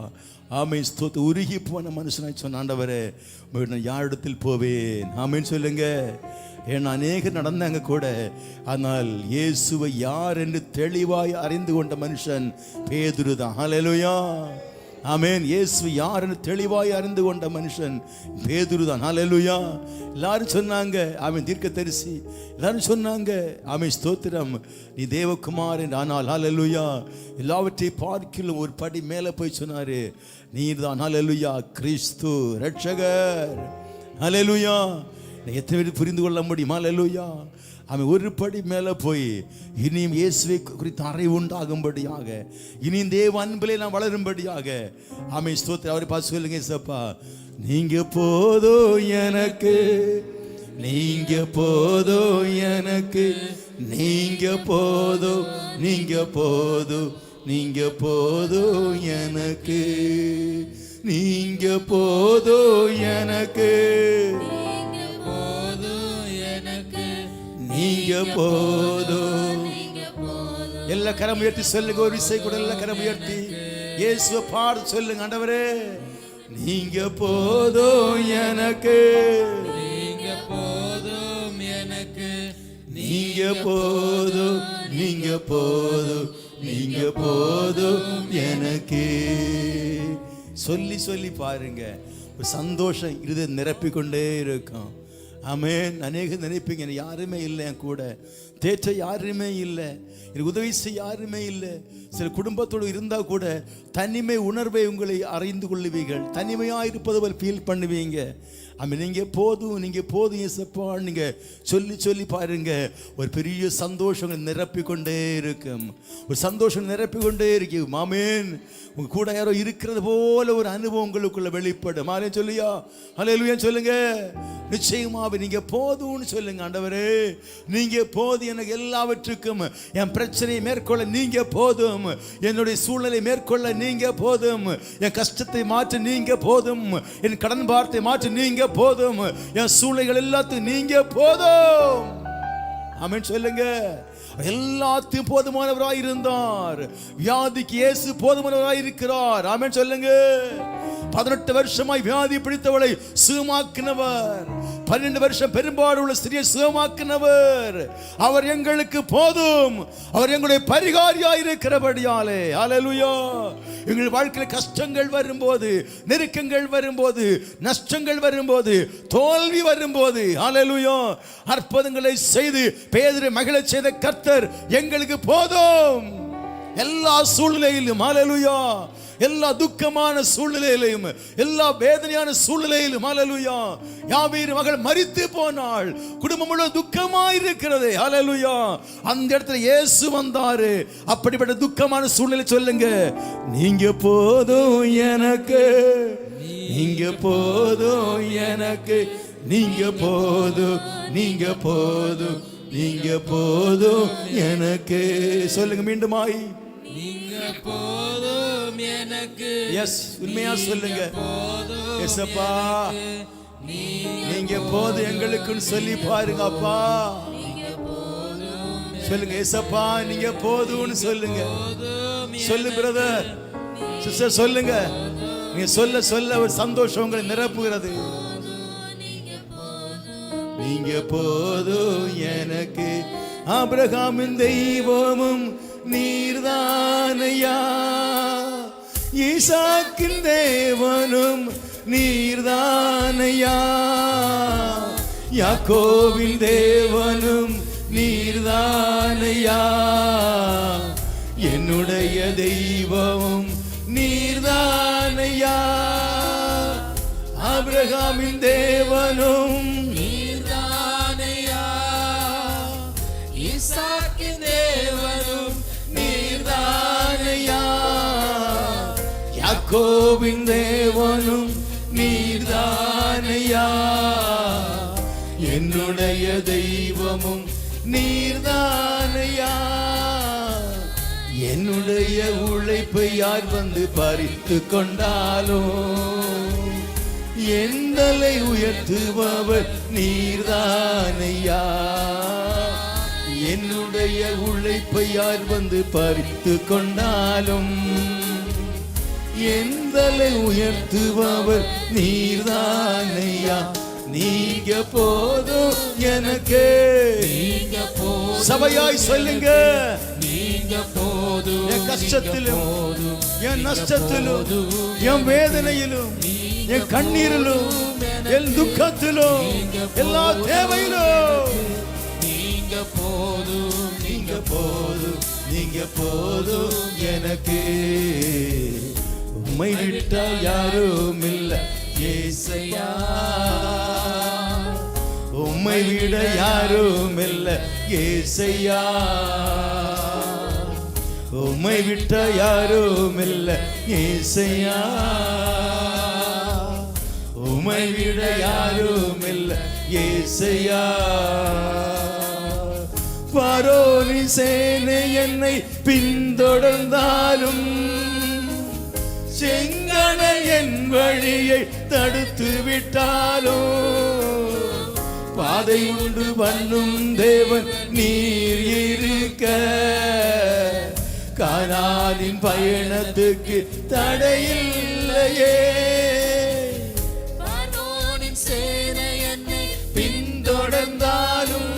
ஆமென் ஸ்தோத்திரம், உருகி போன மனுஷனாய் சொன்ன, ஆண்டவரே நான் யாரிடத்தில் போவேன். ஆமென் சொல்லுங்க. ஏன்னா அநேகர் நடந்தாங்க கூட, ஆனால் இயேசுவை யார் என்று தெளிவாய் அறிந்து கொண்ட மனுஷன் பேதுரு தான். ஹல்லேலூயா. ஆமென். இயேசு யார் என்று தெளிவாய் அறிந்து கொண்ட மனுஷன் பேதுரு தான். ஹல்லேலூயா. எல்லாரும் சொன்னாங்க, ஆமென் தீர்க்கதரிசி எல்லாரும் சொன்னாங்க, ஆமென் ஸ்தோத்திரம், நீ தேவகுமார் என்று. ஆனால் ஹல்லேலூயா, எல்லாவற்றையும் பார்க்கிலும் ஒரு படி மேலே போய் சொன்னாரு, நீர் தான் ஹல்லேலூயா கிறிஸ்து ரட்சகர். ஹல்லேலூயா. எத்தனை பேர் புரிந்து கொள்ள முடியும்? ஹல்லேலூயா. அவன் ஒரு படி மேலே போய் இனியும் இயேசுவை குறித்து அறிவு உண்டாகும்படியாக, இனியும் தேவ அன்பிலே நான் வளரும்படியாக, ஆமென் ஸ்தோத்திரம். அவரை பார்த்து சொல்லுங்க, ஏசப்பா நீங்க போதும் எனக்கு, நீங்க போதும் எனக்கு, நீங்க போதும், நீங்க போதும், நீங்க போதும் எனக்கு, நீங்க போதும் எனக்கு, நீங்க போதும். எல்லா கரம் உயர்த்தி சொல்லுங்க, ஒரு விசை கூட எல்லா கரம் உயர்த்தி இயேசுவை பார்த்து சொல்லுங்க, ஆண்டவரே நீங்க போதும் எனக்கு, நீங்க போதும் எனக்கு, நீங்க போதும், நீங்க போதும், நீங்க போதும் எனக்கு. சொல்லி சொல்லி பாருங்க, ஒரு சந்தோஷம் இருதை நிரப்பிக்கொண்டே இருக்கும். ஆமென். அநேக நினைப்பீங்க, எனக்கு யாருமே இல்லை, என் கூட தேற்ற யாருமே இல்லை, எனக்கு உதவி செய்ய யாருமே இல்லை. சில குடும்பத்தோடு இருந்தால் கூட தனிமை உணர்வை உங்களை அறிந்து கொள்ளுவீர்கள், தனிமையாக இருப்பது போல் ஃபீல் பண்ணுவீங்க. ஆமாம், நீங்கள் போதும், நீங்கள் போதும் இயேசப்பா, நீங்கள் சொல்லி சொல்லி பாருங்க, ஒரு பெரிய சந்தோஷம் நிரப்பிக்கொண்டே இருக்கும். ஒரு சந்தோஷம் நிரப்பிக்கொண்டே இருக்கும். ஆமென். உங்க கூட யாரோ இருக்கிறது போல ஒரு அனுபவம் உங்களுக்குள்ள வெளிப்படும். ஆலே சொல்லியா, ஹல்லேலூயா சொல்லுங்க. நிச்சயமாவே நீங்க போதும்னு சொல்லுங்க. ஆண்டவரே, நீங்க போதும், எனக்கு எல்லாவற்றுக்கும், என் பிரச்சனையை மேற்கொள்ள நீங்க போதும், என்னுடைய சூழ்நிலை மேற்கொள்ள நீங்க போதும், என் கஷ்டத்தை மாற்ற நீங்க போதும், என் கடன் பாரத்தை மாற்ற நீங்க போதும், என் சூழ்நிலைகள் எல்லாத்துக்கும் நீங்க போதும். ஆமென் சொல்லுங்க. எல்லாத்தையும் போதுமானவராய் இருந்தார். வியாதிக்கு இயேசு போதுமானவராய் இருக்கிறார். ஆமென் சொல்லுங்க. 18 வருஷமாய் வியாதி பிடித்தவளை சுகமாக்கினவர், 12 வருஷம் பெரும்பாடு உள்ள ஸ்திரியை சுகமாக்கினவர். அவர் எங்களுக்கு போதும், அவர் எங்களுடைய பரிகாரியாய் இருக்கிறபடியாலே. ஹல்லேலூயா. எங்கள் வாழ்க்கையில் கஷ்டங்கள் வரும்போது, நெருக்கங்கள் வரும்போது, நஷ்டங்கள் வரும்போது, தோல்வி வரும்போது, ஹல்லேலூயா, அற்புதங்களை செய்து பேதுரு மகிழச் செய்த கர்த்தர் எங்களுக்கு போதும். எல்லா சூழ்நிலையிலும், ஹல்லேலூயா, எல்லா துக்கமான சூழ்நிலையிலும், எல்லா வேதனையான சூழ்நிலையிலும், ஹல்லேலூயா, யாவீர் மகள் மரித்து போனாள், குடும்பம் முழுவதும் துக்கமாய் இருக்கிறது. ஹல்லேலூயா. அந்த இடத்துல இயேசு வந்தாரு. அப்படிப்பட்ட துக்கமான சூழ்நிலை சொல்லுங்க, நீங்க போதும் எனக்கு, நீங்க போதும் எனக்கு, நீங்க போதும், நீங்க போதும், நீங்க போதும் எனக்கு. சொல்லுங்க மீண்டுமாய், நீங்க போதும் எனக்கு. எஸ், உண்மையா சொல்லுங்க. எஸ்அப்பா, நீங்க போதும் எங்களுக்குன்னு சொல்லி பாருங்க. அப்பா சொல்லுங்க, எஸ்அப்பா நீங்க போதும்னு சொல்லுங்க. சொல்லு பிரதர், சிஸ்டர் சொல்லுங்க. நீங்க சொல்ல சொல்ல ஒரு சந்தோஷம் உங்களை நிரப்புகிறது. நீங்க போதும் எனக்கு. ஆபிரகாமின் தெய்வமும் நீர்தானையா, ஈசாக்கின் தேவனும் நீர்தானையா, யாக்கோபின் தேவனும் நீர்தானையா, என்னுடைய தெய்வமும் நீர்தானையா, ஆபிரகாமின் தேவனும் நீர்தானையா, ஈசாக்கின் தேவனும் நீர்தானையா, யாக்கோபின் தேவனும் நீர்தானையா, என்னுடைய தெய்வமும் நீர்தானையா, என்னுடைய உழைப்பை யார் வந்து பறித்து கொண்டாலும் எந்தலை உயர்த்துபவர் நீர்தானையா, என்னுடைய உழைப்பை யார் வந்து பறித்து கொண்டாலும் எந்தலை உயர்த்துபவர் நீர்தானையா, நீங்க போதும் எனக்கு. நீங்க போதும், சபையாய் சொல்லுங்க, நீங்க போதும், என் கஷ்டத்திலும், என் நஷ்டத்திலும், என் வேதனையிலும், என் கண்ணீரிலும், என் துக்கத்திலும், எல்லா தேவையிலும் நீங்க போதும், நீங்க போதும், நீங்க போதும் எனக்கு. உம்மை விட்டா யாரும் இல்லை ஏசையா, உம்மை விட யாரும் இல்லை ஏசையா, உம்மை விட்ட யாரும் இல்லை ஏசையா, உம்மை விட யாரும் இல்லை ஏசையா. பார்வோனின் சேனை என்னை பின்தொடர்ந்தாலும் செங்கடல் என் வழியை தடுத்து விட்டாலும் பாதை உண்டு பண்ணும் தேவன் நீர் இருக்க கானானின் பயணத்துக்கு தடையில்லையே. பார்வோனின் சேனை என்னை பின்தொடர்ந்தாலும்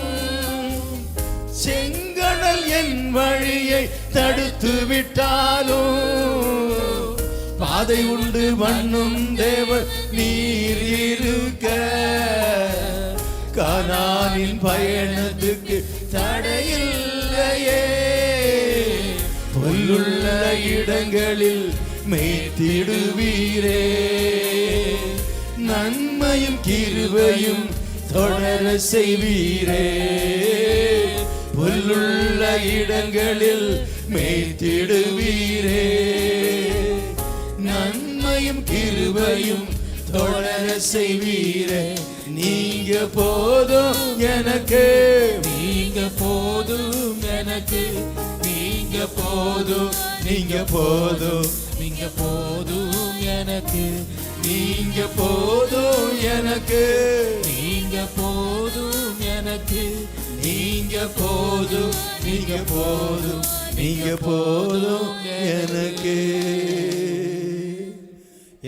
வழியை தடுத்து விட்டாலும் பாதை உண்டு மண்ணும் தேவன் நீர் இருக்க. கானானின் பயணத்துக்கு தடையில்லையே, புல்லுள்ள இடங்களில் மேய்த்திடுவீரே. நன்மையும் கிருபையும் தொடர செய்வீரே, புல்லுள்ள இடங்களில் மேய்த்திடுவீரே. நன்மையும் கிருபையும் தொடர செய்வீரே. நீங்க போதும் எனக்கு, நீங்க போதும் எனக்கு, நீங்க போதும், நீங்க போதும், நீங்க போதும் எனக்கு, நீங்க போதும் எனக்கு, நீங்க போதும் எனக்கு, நீங்க போதும், நீங்க போதும், நீங்க போதும் எனக்கு.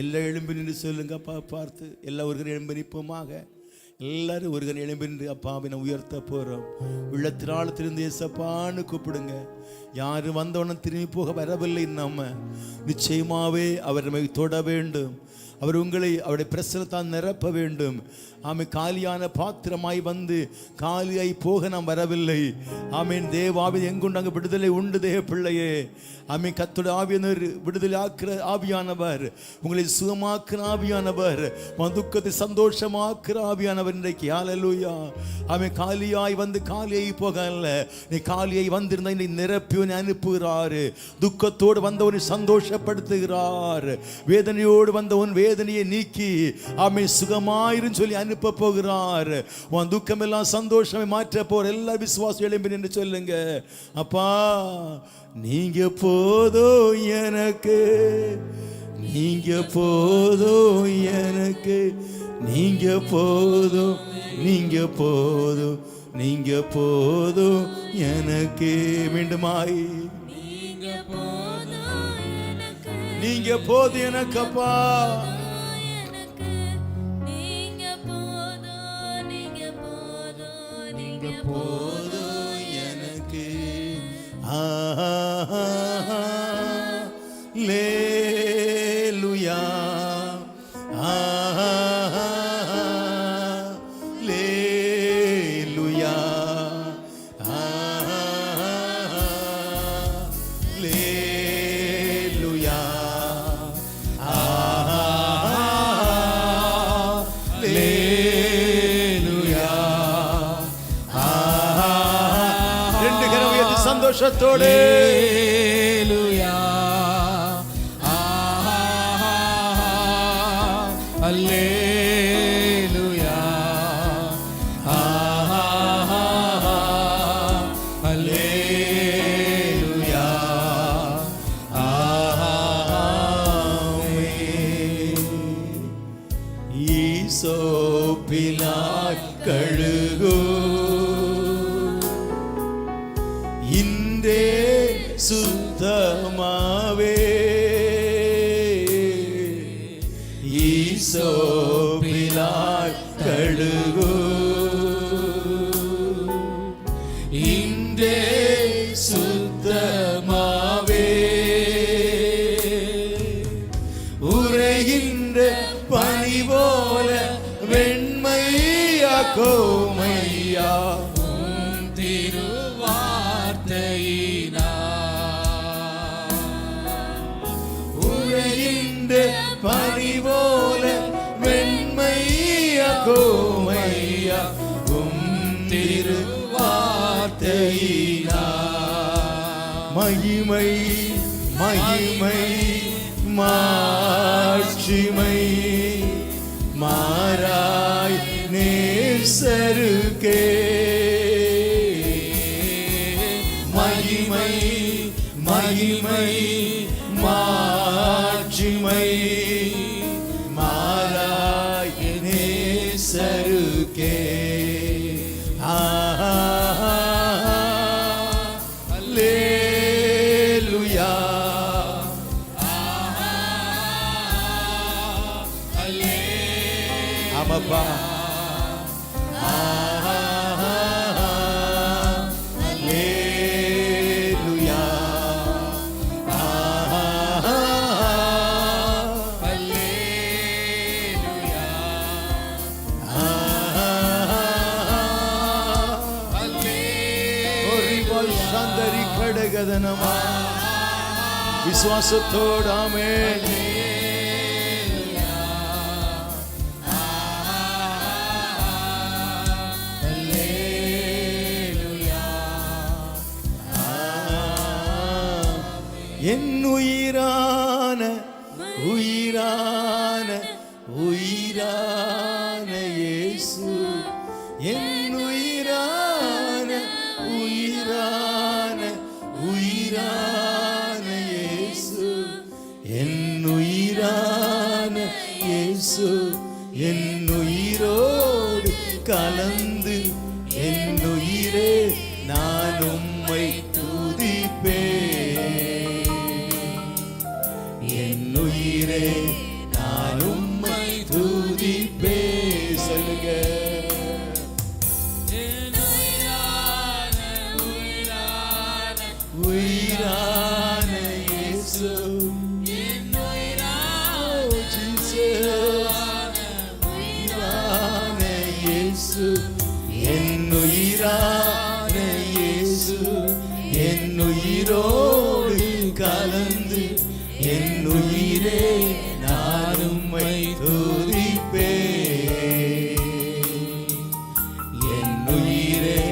எல்லா எழும்பி நின்று சொல்லுங்க அப்பா பார்த்து. எல்லா ஒருவரும் எழும்பி நிற்போமாக. எல்லாரும் ஒருவன் எழும்பி நின்று அப்பாவை நான் உயர்த்த போறோம். உள்ளத்தினால திருந்து ஏசப்பான்னு கூப்பிடுங்க. யாரும் வந்தவன திரும்பி போக வரவில்லை. நம்ம நிச்சயமாவே அவர் நம்மை தொட வேண்டும். அவர் உங்களை அவருடைய பிரசனத்தால் நிரப்ப வேண்டும். ஆமை காலியான பாத்திரமாய் வந்து காலியாய் போக நாம் வரவில்லை. ஆமீன். தேவாவி எங்குண்டு அங்கு விடுதலை உண்டு தேவ பிள்ளையே. ஆமீன். கர்த்தருடைய ஆவியானவர் விடுதலை ஆக்குற ஆவியானவர், உங்களை சுகமாக்குற ஆவியானவர், உன் துக்கத்தை சந்தோஷமாக்குற ஆவியானவர் இன்றைக்கு. ஹல்லேலூயா. ஆமீன். காலியாய் வந்து காலியாய் போகல, நீ காலியாய் வந்திருந்தா இன்னைக்கு நிரப்பி அனுப்புகிறாரு. துக்கத்தோடு வந்தவனை சந்தோஷப்படுத்துகிறார். வேதனையோடு வந்தவன் வேதனையை நீக்கி ஆமீன் சுகமாயிரும் சொல்லி அனுப்ப போகிறார். உன் துக்கம் எல்லாம் சந்தோஷமே மாற்ற போற. எல்லா விசுவாசம் எழும்பி என்று சொல்லுங்க. அப்பா நீங்க போதும் எனக்கு, நீங்க போதும் எனக்கு, நீங்க போதும், நீங்க போதும், நீங்க போதும் எனக்கு. மீண்டுமாய் நீங்க போதும் எனக்கு, நீங்க போதும் எனக்கப்பா. போதும் எனக்கு. லேலுயா, லேலுயா, லேலுயா, சந்தோஷத்தோடு ஹல்லேலூயா, ஹல்லேலூயா, ஹல்லேலூயா, ஈசோப்பினாய் கழுகு இன்றே சுத்தமாவே. ஈசோப்பினாய் கழுகு இன்றே சுத்தமாவே. உரைகின்ற பனி போல வெண்மையாக்கோமையா உரைகின்ற பனி போல வெண்மையாக்கோமையா திருவார்த்தையினா. மகிமை மகிமை மாட்சிமை மாறாய் நேசருக்கே. மகிமை மகிமை மாட்சிமை மாறாய் நேசருக்கே. அல்லேலூயா, ஆமாப்பா. அல்லேலூயா, கதனமா விசுவாசத்தோடாமே என் உயிரான உயிரான உயிரான இயேசு, என் உயிரான உயிரான உயிரான இயேசு, என் உயிரான இயேசு, என் உயிரோடு கலந்து என் உயிரே நான் உம்மை துதிப்பேன். என் உயிரே நான் உம்மை துதிப்பேன். சொல்லுங்க. உயிரான இயேசு, என் உயிரான இயேசு, என் உயிரான இயேசு, என் உயிரோடு கலந்து என் உயிரே நான் உம்மை துதிப்பேன். என் உயிரே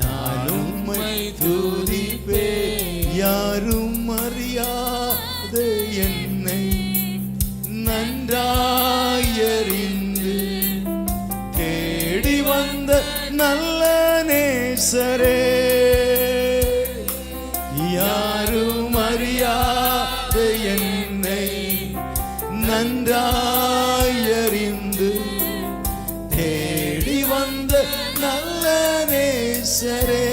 நான் உம்மை துதிப்பேன். யாரும் அறியாத என்னை நன்றாயறிந்து தேடி வந்த நல்ல நேசரே, யாரும் அறியாத என்னை நன்றாயறிந்து தேடி வந்த நல்ல நேசரே,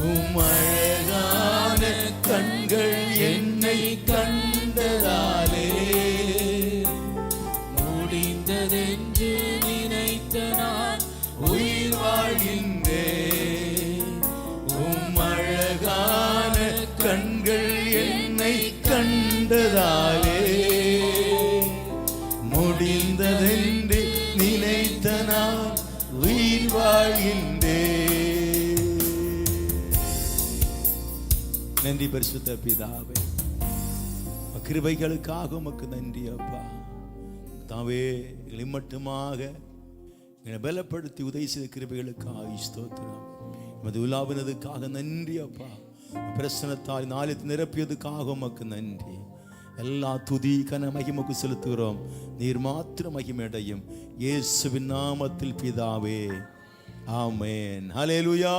உம் அழகான கண்கள் என்னை கண்டதாலே முடிந்ததென்று நினைத்த நான் உயிர் வாழ்கின்றேன். உம் அழகான கண்கள் என்னை கண்டதாலே முடிந்ததென்று நினைத்த நான் உயிர் வாழ்கின்றேன். நன்றி பரிசுத்த பிதாவே, கிருபைகளுக்காக உமக்கு நன்றி அப்பா. தாவே மட்டுமாக என்னை பலப்படுத்தி உதவி செய்த கிருபைகளுக்காக ஸ்தோத்திரம். எமது உலாவினதுக்காக நன்றி அப்பா. பிரசனத்தால் நாளை நிரப்பியதுக்காக உமக்கு நன்றி. எல்லா துதி கன மகிமைக்கு செலுத்துகிறோம். நீர் மாத்திர மகிமையடையும் இயேசுவின் நாமத்தில் பிதாவே, ஆமென். ஹல்லேலூயா.